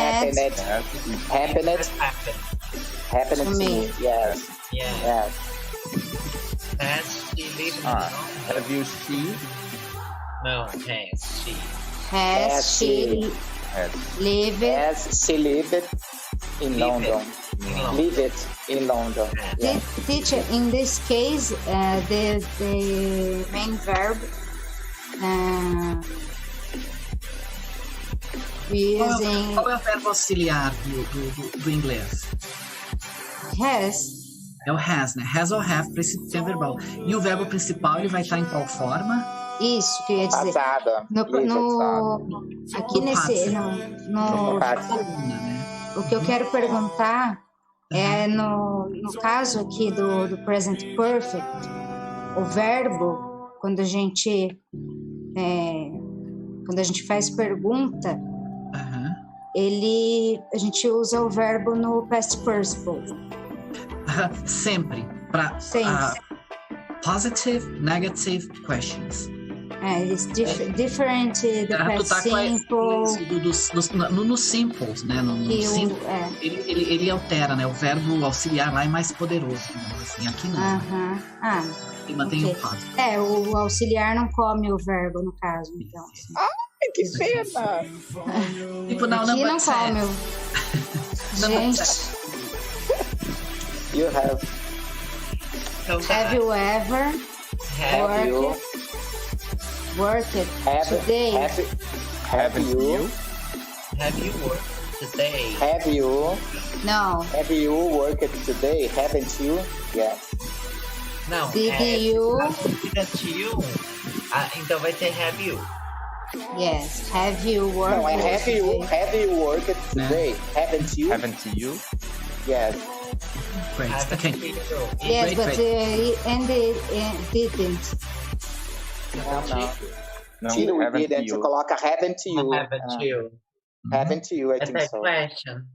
Happened To to me. me. Yes. Yeah. Yes. Has she lived in Ah, London? have you seen? No, has she? Has she Has lived? Yes, she lived in London. In London. Lived in London. Yeah. Teacher, in this case, the main verb using Qual é o verbo auxiliar do inglês? has. É o has, né? Has or have, princípio verbal. E o verbo principal, ele vai estar em qual forma? Isso que eu ia dizer. Passada. Aqui No nesse. passado. No, Coluna, né? o que eu quero perguntar é no caso aqui do present perfect, o verbo, quando a gente faz pergunta, Aham. a gente usa o verbo no past participle. Sempre. Para Sempre. positive, negative questions. It's different the Tu past tá com simple. no simples, né? No Que simples, o, ele altera, né? O verbo auxiliar lá é mais poderoso, digamos assim. Aqui não. aham. Ah, Ele mantém ok. o positive. o auxiliar não come o verbo, no caso, então. Ai, que pena. Tipo, não, Aqui não but come o... Não, Gente, You have. So have you ever Have you? worked Have today? Have you? have you worked today? Have you? No. Have you worked today? Haven't you? Yes. Não. Did you? Didn't you? Então vai ter have you. Yes. Have you worked No, have you? today? Have you worked today? Haven't you? haven't you? Yes. Great. Haven't Okay. you? Yes, Great, but it didn't. Não. Não, Tira o haven't didn't, you? coloca haven't you. Haven't you? Haven't you, I That's think a so. question.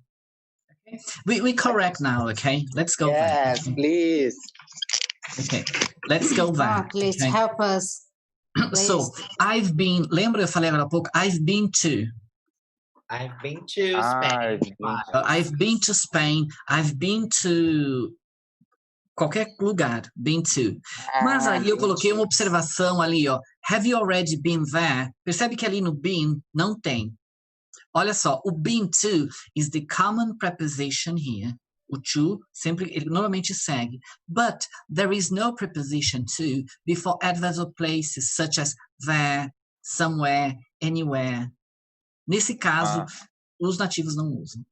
We correct now, okay? Let's go back. Yes, please. Okay. Let's go Oh, back. please okay? help us. So, I've been, lembra eu falei agora há pouco? I've been to. I've been to I've Spain. been I've been to Spain. I've been to qualquer lugar. Been to. Mas aí eu coloquei uma observação ali, ó. Have you already been there? Percebe que ali no been não tem. Olha só, o been to is the common preposition here. O to sempre, ele normalmente segue. But there is no preposition to before adverbs of places such as there, somewhere, anywhere. Nesse caso, os nativos não usam.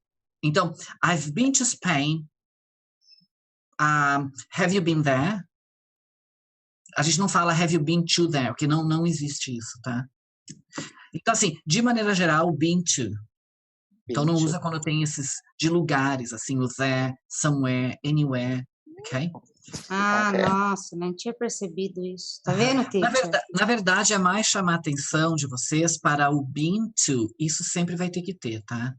Então, I've been to Spain. Have you been there? A gente não fala have you been to there, porque não existe isso, tá? Então, assim, de maneira geral, been to. Então, não usa quando tem esses de lugares, assim, o there, somewhere, anywhere, ok? Ok. Nossa, não tinha percebido isso. Tá vendo, teacher? Na verdade, é mais chamar a atenção de vocês para o been to. Isso sempre vai ter que ter, tá?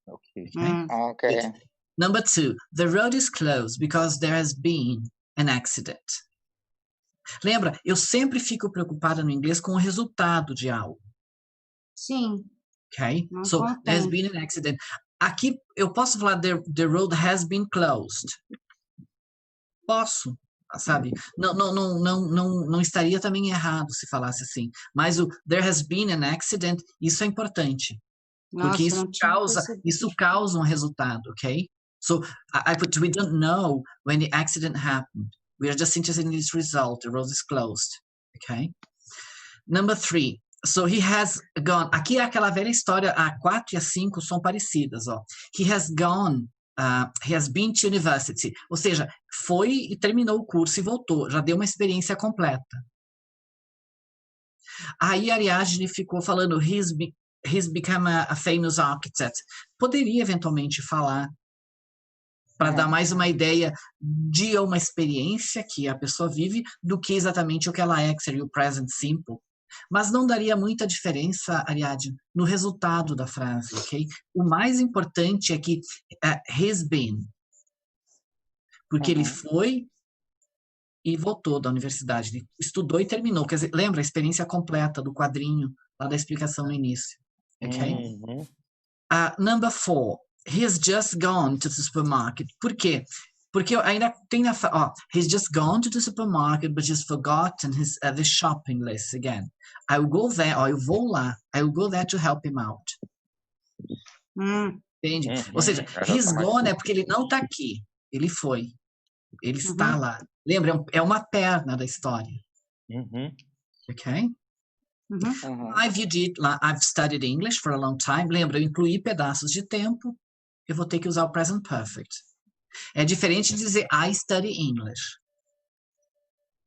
Okay. Ok. Number 2, the road is closed because there has been an accident. Lembra, eu sempre fico preocupada no inglês com o resultado de algo. Sim. Ok? Não So, contém. there has been an accident. Aqui, eu posso falar the road has been closed. Posso, sabe? Não estaria também errado se falasse assim. Mas o there has been an accident, isso é importante. Porque Nossa, não tinha percebido. isso causa um resultado, ok? So, I put, we don't know when the accident happened. We are just interested in this result. The road is closed, okay? Number 3. So, he has gone. Aqui é aquela velha história, a 4 e a 5 são parecidas, ó. He has gone, he has been to university. Ou seja, foi e terminou o curso e voltou. Já deu uma experiência completa. Aí Ariadne ficou falando, he's become a famous architect. Poderia eventualmente falar para dar mais uma ideia de uma experiência que a pessoa vive do que exatamente o que ela é, que seria o present simple. Mas não daria muita diferença, Ariadne, no resultado da frase, ok? O mais importante é que he's been, porque ele foi e voltou da universidade, ele estudou e terminou. Quer dizer, lembra a experiência completa do quadrinho, lá da explicação no início, ok? Number 4, he's just gone to the supermarket. Por quê? Porque ainda tem he's just gone to the supermarket, but he's forgotten the shopping list again. I will go there, ou eu vou lá. I will go there to help him out. Entende? Ou seja, he's gone é porque ele não está aqui. Ele foi. Ele está lá. Lembra? É uma perna da história. Ok? I've studied English for a long time. Lembra? Eu incluí pedaços de tempo. Eu vou ter que usar o present perfect. É diferente de dizer I study English.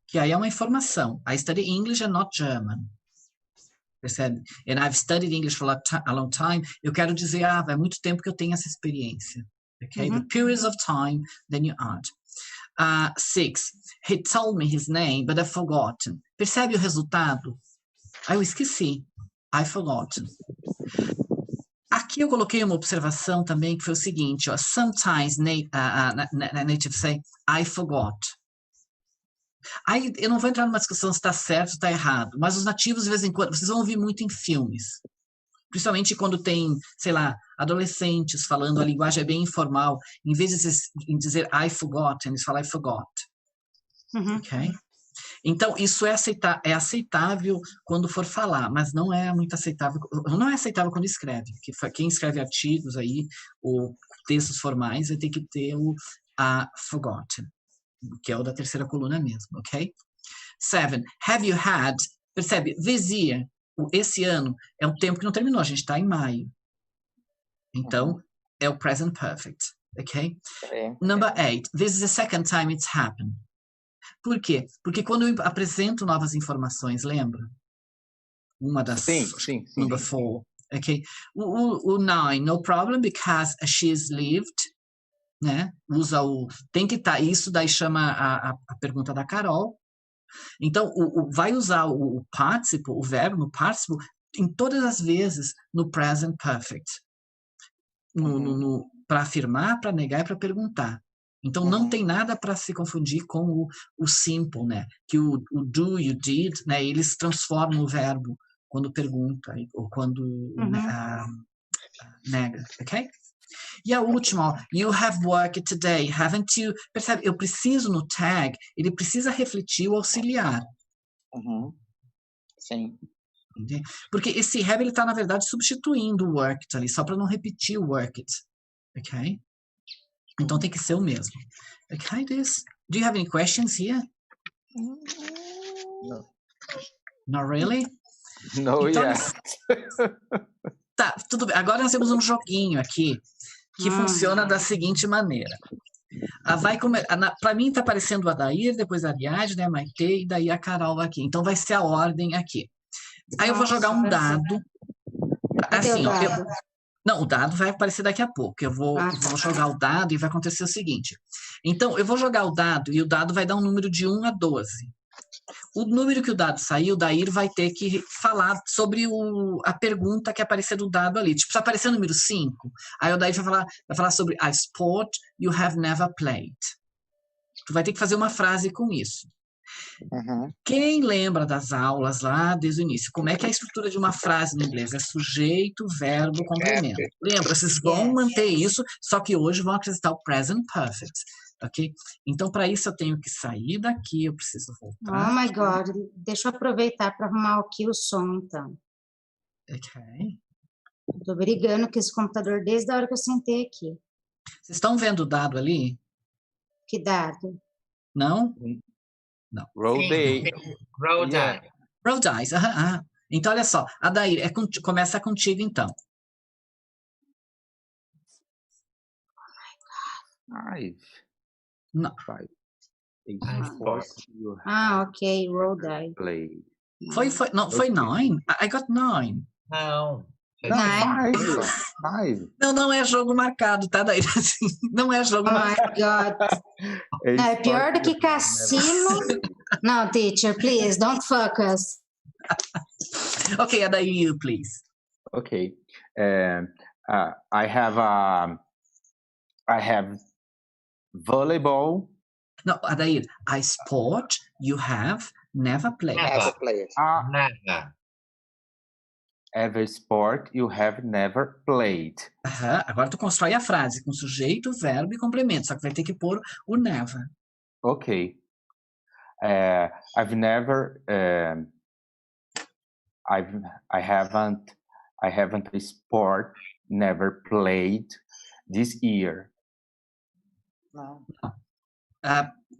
Que aí é uma informação. I study English and not German. Percebe? And I've studied English for a long time. Eu quero dizer, vai muito tempo que eu tenho essa experiência. Okay? The periods of time, then you add. 6. He told me his name, but I've forgotten. Percebe o resultado? Eu esqueci. I've forgotten. Aqui eu coloquei uma observação também, que foi o seguinte, sometimes native say, I forgot. Aí eu não vou entrar numa discussão se está certo ou está errado, mas os nativos, de vez em quando, vocês vão ouvir muito em filmes. Principalmente quando tem, sei lá, adolescentes falando, a linguagem é bem informal. Em vez de dizer I forgot, eles falam I forgot. Ok? Então, isso é aceitável quando for falar, mas não é muito aceitável, não é aceitável quando escreve, porque quem escreve artigos aí, ou textos formais, vai ter que ter o forgotten, que é o da terceira coluna mesmo, ok? 7. Have you had, percebe, this year, esse ano, é um tempo que não terminou, a gente está em maio. Então, é o present perfect, ok? Number 8. This is the second time it's happened. Por quê? Porque quando eu apresento novas informações, lembra? Uma das... Sim. Number 4, ok? O 9, no problem, because she's lived, né? Usa o... Tem que estar... Isso daí chama a pergunta da Carol. Então, vai usar o participle, o verbo no participle, em todas as vezes no present perfect. Para afirmar, para negar e para perguntar. Então, não tem nada para se confundir com o simple, né? Que o do, you did, né? Eles transformam o verbo quando pergunta ou quando nega, ok? E a última, you have worked today, haven't you? Percebe? Eu preciso no tag, ele precisa refletir o auxiliar. Sim. Entende? Porque esse have, ele está, na verdade, substituindo o worked ali, só para não repetir o worked, ok? Então tem que ser o mesmo. Okay, do you have any questions here? No. Not really? No, então, yet. Tá, tudo bem. Agora nós temos um joguinho aqui que funciona da seguinte maneira. Para mim está aparecendo a Adair, depois a Ariadne, a Maite e daí a Carol aqui. Então vai ser a ordem aqui. Aí eu vou jogar um dado. Assim, não, o dado vai aparecer daqui a pouco. Eu vou jogar o dado e vai acontecer o seguinte. Então, eu vou jogar o dado e o dado vai dar um número de 1 a 12. O número que o dado sair, o Dair vai ter que falar sobre a pergunta que aparecer do dado ali. Tipo, se aparecer o número 5, aí o Dair vai falar sobre a sport you have never played. Tu vai ter que fazer uma frase com isso. Quem lembra das aulas lá desde o início? Como é que é a estrutura de uma frase no inglês? É sujeito, verbo, complemento. Lembra, vocês vão manter isso, só que hoje vão acrescentar o present perfect, ok? Então, para isso eu tenho que sair daqui, eu preciso voltar. Oh my God, deixa eu aproveitar para arrumar aqui o som, então. Ok. Estou brigando com esse computador desde a hora que eu sentei aqui. Vocês estão vendo o dado ali? Que dado? Não? Não. Roll die. Roll die. Roll dice. Então, olha só. Adair, começa contigo, então. Five. Não. 5. Ok. Roll die. Play. Foi 9. I got 9. Não. Não, Nine. five. Não é jogo marcado, tá, Daí? Não é jogo Oh my marcado. God. É Não, é pior do que esporte, cassino. Não, teacher, please, don't fuck us. Ok, Adair, you, please. Okay. I have volleyball. No, Adair, a sport you have never played. Never played. Never. Every sport you have never played. Aham, agora tu constrói a frase com sujeito, verbo e complemento, só que vai ter que pôr o never. Okay. I've never. I haven't a sport never played this year. Não.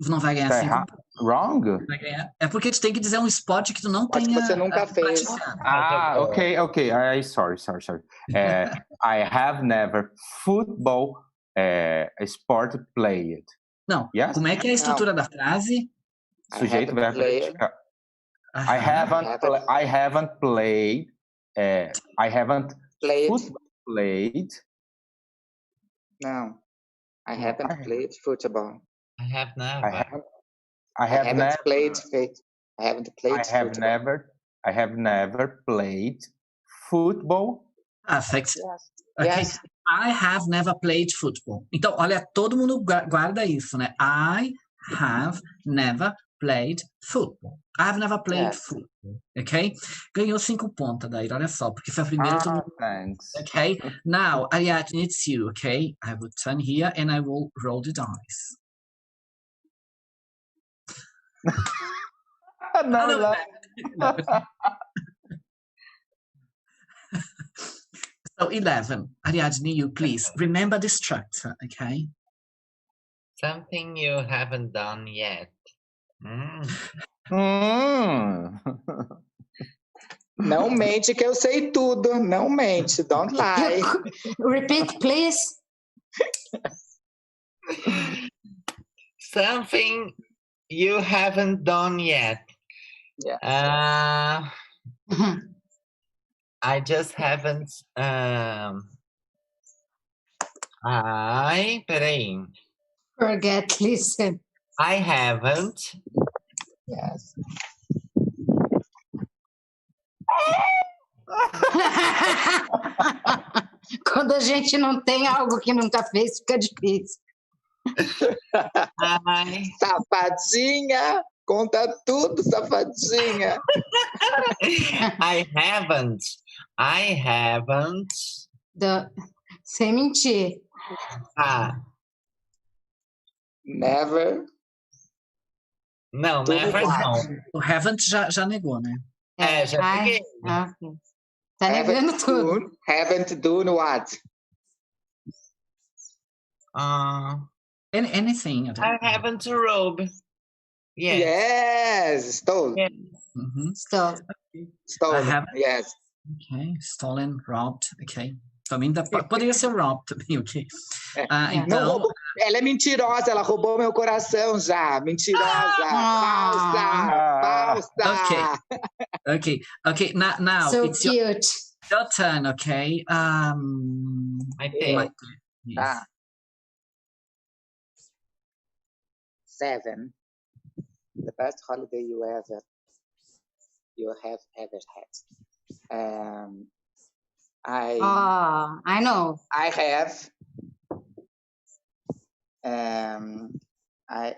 Não vai ganhar Tá 5 errado? Wrong? vai ganhar. É porque tu tem que dizer um esporte que tu não Pode que tenha você nunca fez. praticado. Okay. Sorry. I have never football sport played. Não, Yes? como é que é a estrutura da frase? Sujeito, haven't verbo, played. predicado. Aham. I haven't played. I haven't Played. football played. Não. I No, haven't I played football. I have never. I have never played football. I have never played football. Perfect. Yes. Ok. Yes. I have never played football. Então, olha, todo mundo guarda isso, né? I have never played football. I have never played Yes. football. Ok? Ganhou 5 pontos, Daí, olha só, porque foi a primeira todo mundo. Thanks. Okay, now Ariadne, it's you. Okay, I will turn here and I will roll the dice. No. So 11, Ariadne, you please remember the structure. Okay. Something you haven't done yet. Não mente que eu sei tudo. Não mente. Don't lie. Repeat, please. Something you haven't done yet. Yeah. I just haven't. Peraí. Forget, listen. I haven't. Yes. Quando a gente não tem algo que nunca fez, fica difícil. Safadinha. Conta tudo, safadinha. I haven't. Sem mentir. Never. Não, Tudo never what? não. O haven't já negou, né? Já peguei. Ok. Tá negando tudo. Haven't done what? Anything. I haven't robbed. Yes. Yes. Stole. Yeah. Estou. Stolen. I haven't. Yes. Okay, stolen, robbed. Ok. Também poderia ser robbed também, ok. Não Então, roubou. Ela é mentirosa, ela roubou meu coração já. Mentirosa. Falsa. ok. Now So it's cute. your turn, ok? I think. Yes. 7. The best holiday you have ever had. I know. I have. I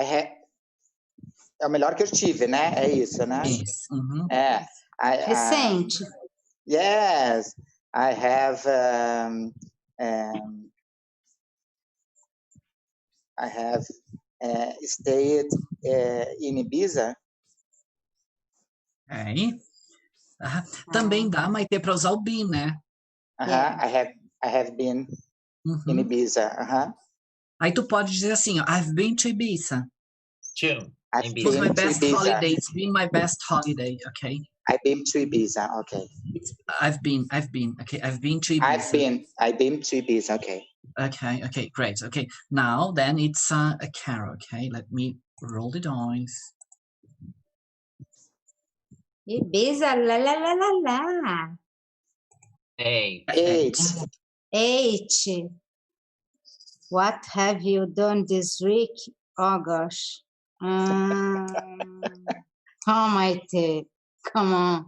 have. É o melhor que eu tive, né? É isso, né? Yes. Recente. Yes, I have. I have stayed in Ibiza. Ok. Também dá, mas tem para usar o been, né? I have been in Ibiza. Aí tu pode dizer assim, ó, I've been to Ibiza. Two. I've It was my been to best Ibiza. holiday. It's been my best holiday. Okay. I've been to Ibiza. Okay. I've been. Okay. I've been to Ibiza. I've been to Ibiza. Okay. Okay. Great. Okay. Now then it's a Carol. Okay. Let me roll the dice. Ibiza, la la la la la. 8. 8. 8. What have you done this week? Oh gosh. Oh, Maite, come on.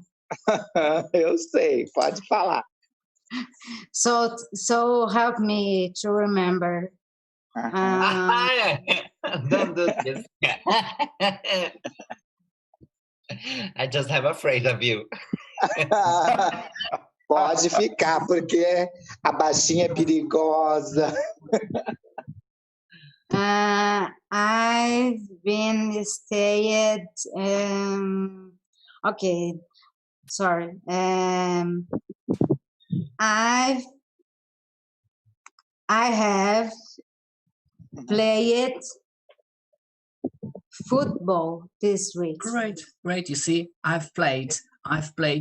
Eu sei, pode falar. So help me to remember. Don't do this. I just have afraid of you. Pode ficar, porque a baixinha é perigosa. I've been stayed. Okay, sorry. I have played football this week. Great. You see, I've played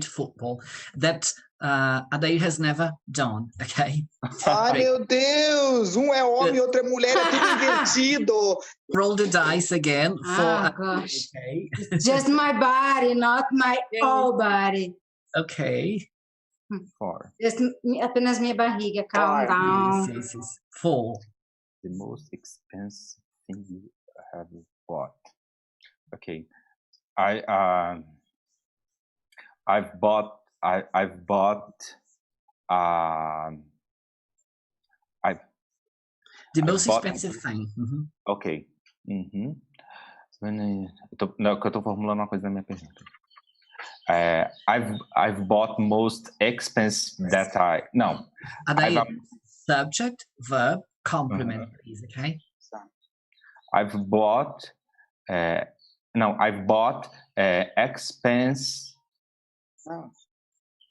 football. That Adair has never done. Okay. Ai, meu Deus! Um é homem e outro é mulher, é tudo invertido. Roll the dice again for. Gosh. Okay. Just my body, not my whole body. Okay. 4. Apenas minha barriga. Calm down. Yes. 4. The most expensive thing you have bought. Okay. I've bought The most expensive thing. Ok. Não, que eu tô formulando uma coisa na minha pergunta. I've bought most expensive that I... No. Adair, subject, verb, complement, please, okay? I've bought... I've bought expense...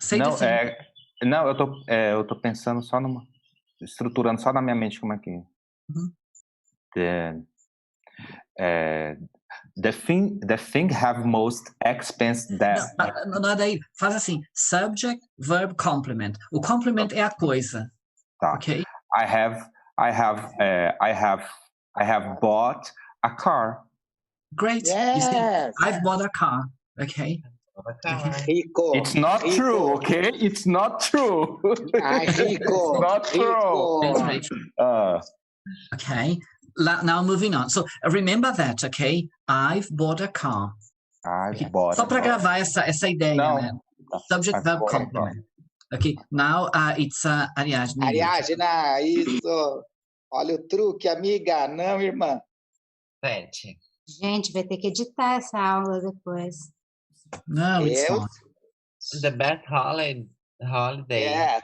Say the thing. Não, eu tô pensando só numa... Estruturando só na minha mente como é que... The thing have most expense that... Não, daí, faz assim, subject, verb, complement. O complement é a coisa. Tá. Ok? I have bought a car. Great. Yes. You see, I've bought a car. Okay. Rico. It's not true, okay? It's not true. Ai, Rico. It's not true. Thanks, okay. Now moving on. So remember that, okay? I've bought a car. I've bought Só para gravar essa ideia, né? Subject, verb, complement. Okay. Now it's Ariadne. Ariadna, isso. Olha o truque, amiga. Não, irmã. 7. Gente, vai ter que editar essa aula depois. No, it's not. The best holiday. Yes.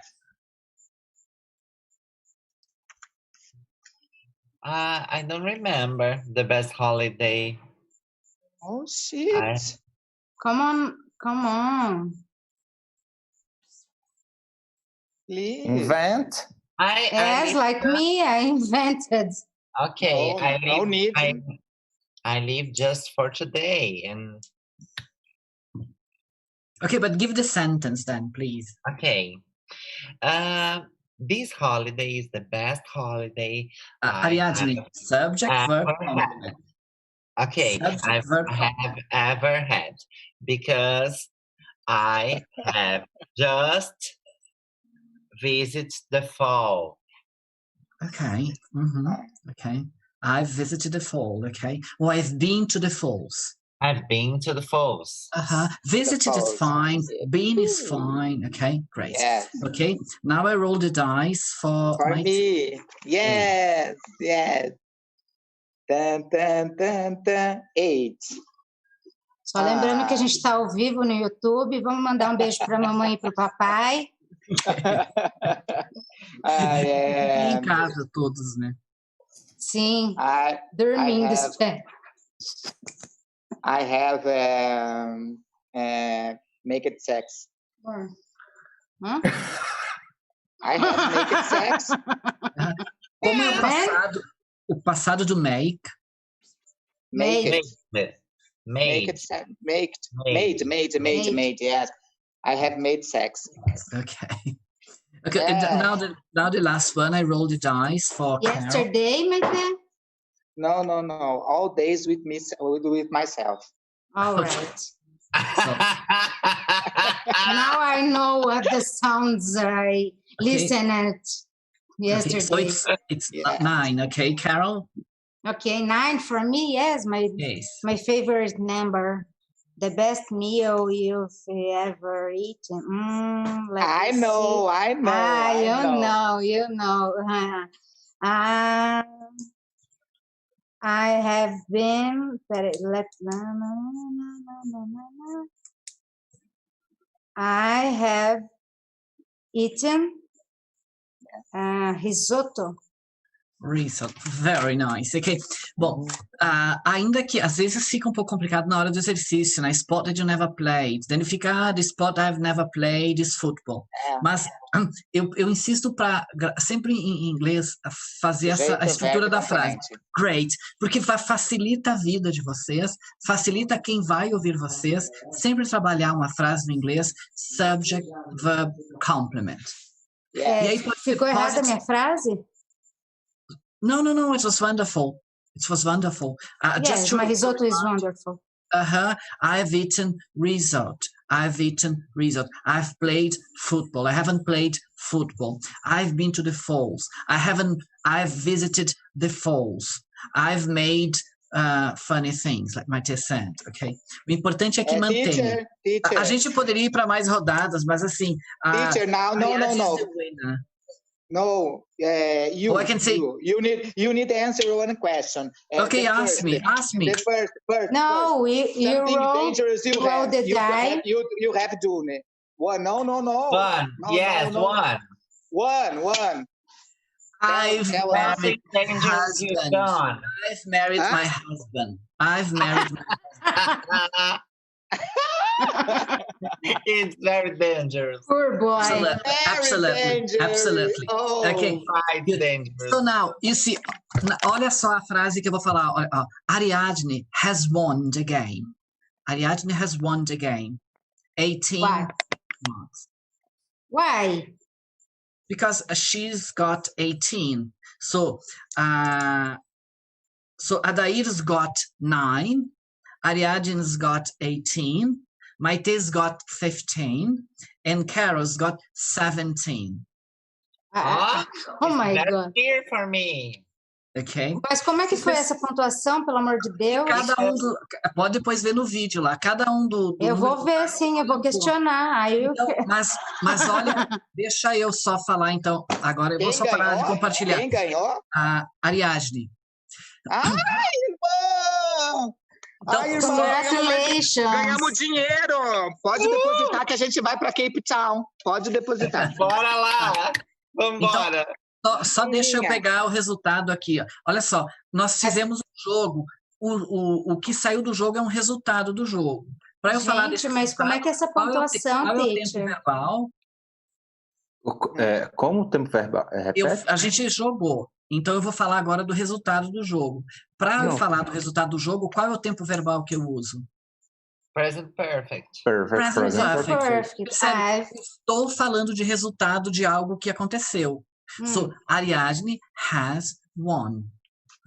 I don't remember the best holiday. Oh, shit. Come on. Please. Invent. Yes, like me, I invented. Okay, No need. I live just for today, and Okay, but give the sentence then, please. okay. This holiday is the best holiday. Ariadne, subject, verb, ever complement. Okay, Subject, verb, I have ever had, because I have just visited the fall. Okay. Okay. I've visited the fall. Okay. Or I've been to the falls. I've been to the falls. Visited is falls. fine. Been is fine. Okay. Great. Yes. Okay. Now I roll the dice for me. Yes. Tan, 8. Só lembrando que a gente está ao vivo no YouTube. Vamos mandar um beijo para a mamãe e para o papai. Em casa todos, né? Sim. Dormindo. I have naked sex. Huh? I have naked sex. Como é o passado do make? Made. Yes. I have made sex. Okay. Now the last one. I roll the dice for yesterday, Maite? No. All days with myself. All right. Now I know what the sounds I listened yesterday. Okay, so it's Yeah. 9, okay, Carol? Okay, 9 for me, yes, Yes. my favorite number. The best meal you've ever eaten. Let I me know, see. I know, Ah, I you know. I have been. I have eaten risotto. Risotto, very nice. Ok, bom, ainda que às vezes fica um pouco complicado na hora do exercício, né? Sport that you never played. Then fica, the sport I've never played is football. É. Mas eu insisto para sempre em inglês fazer a estrutura da frase. Great, porque facilita a vida de vocês, facilita quem vai ouvir vocês, sempre trabalhar uma frase no inglês, subject, verb, complement. Yeah. E aí pode ser Ficou errada a positive. minha frase? No, it was wonderful. It was wonderful. Yes, my risotto is wonderful. I've eaten risotto. I've eaten risotto. I've played football. I haven't played football. I've been to the falls. I've visited the falls. I've made funny things, like Maite said, ok? O importante é que mantenha. Teacher. A gente poderia ir para mais rodadas, mas assim... Teacher, now, no. No, Oh, I can say. you need to answer one question. Okay, ask me. The first. No, you Something roll, dangerous you roll have. the die. You have done it. One. No. One. Yes, no. one. I've married my husband. I've married my husband. I've married my It's very dangerous. Poor boy. Absolutely. Oh, Okay. It's dangerous. So now, you see, olha só a frase que eu vou falar. Ó, Ariadne has won the game. Ariadne has won the game. 18 Why? marks. Why? Because she's got 18. So Adair's got 9. Ariadne's got 18. Maite's got 15. And Carol's got 17. Oh my God. Clear for me. Ok? Mas como é que foi essa pontuação, pelo amor de Deus? Pode depois ver no vídeo lá. Cada um do eu vou ver, sim, eu vou questionar. Aí então, mas olha, deixa eu só falar então. Agora eu vou só parar de compartilhar. Quem ganhou? A Ariadne. Ai, irmão! Então, Ai, irmão, congratulations! Ganhamos dinheiro! Pode depositar que a gente vai para Cape Town. Pode depositar. Bora lá! Vambora! Então, só deixa eu pegar o resultado aqui. Ó. Olha só, nós fizemos um jogo. O que saiu do jogo é um resultado do jogo. Para eu falar desse mas como é que é essa pontuação, qual é o tempo verbal? Como o tempo verbal? A gente jogou. Então, eu vou falar agora do resultado do jogo. Para eu falar do resultado do jogo, qual é o tempo verbal que eu uso? Present perfect. Present perfect. Estou falando de resultado de algo que aconteceu. So, Ariadne has won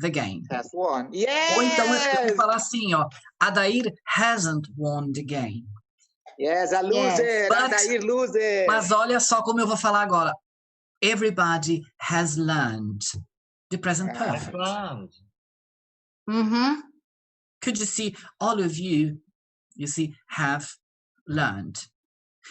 the game. Has won. Yes! Ou então eu vou falar assim, ó. Adair hasn't won the game. Yes, a loser. Adair loser. Mas olha só como eu vou falar agora. Everybody has learned the present perfect. Could you see, all of you see, have learned.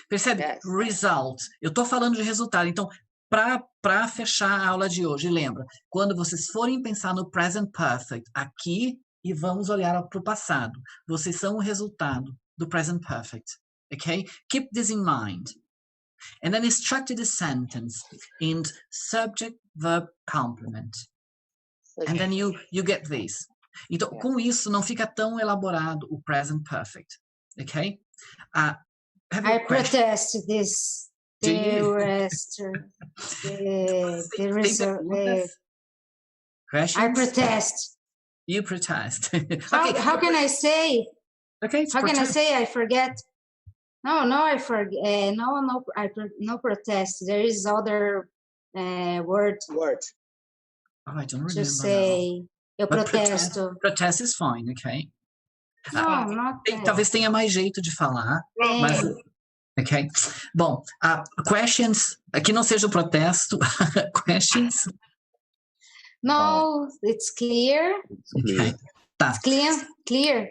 Percebe? Yes. Result. Eu estou falando de resultado. Então, para fechar a aula de hoje, lembra, quando vocês forem pensar no present perfect aqui e vamos olhar para o passado, vocês são o resultado do present perfect, ok? Keep this in mind. And then structure the sentence in subject, verb, complement. And then you get this. Então, com isso, não fica tão elaborado o present perfect, ok? I protest this. Questions? I protest. You protest. How can I say? Okay. How can I say? I forget. No, I forget. No protest. There is other word. Oh, I don't remember. To say, eu protesto. Protest is fine, okay? No, not Talvez tenha mais jeito de falar, mas Ok? Bom, questions, que não seja o protesto, questions? No, it's clear. It's clear. Ok. Tá. It's clear.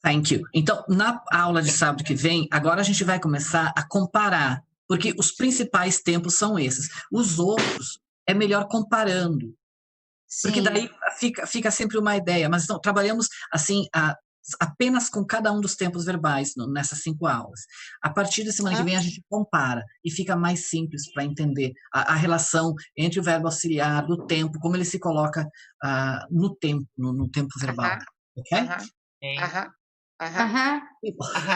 Thank you. Então, na aula de sábado que vem, agora a gente vai começar a comparar, porque os principais tempos são esses. Os outros é melhor comparando, porque Sim. daí fica sempre uma ideia. Mas então, trabalhamos assim apenas com cada um dos tempos verbais nessas 5 aulas. A partir da semana que vem a gente compara e fica mais simples para entender a relação entre o verbo auxiliar, do tempo, como ele se coloca no tempo verbal. Ok?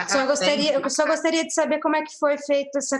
Só gostaria de saber como é que foi feita essa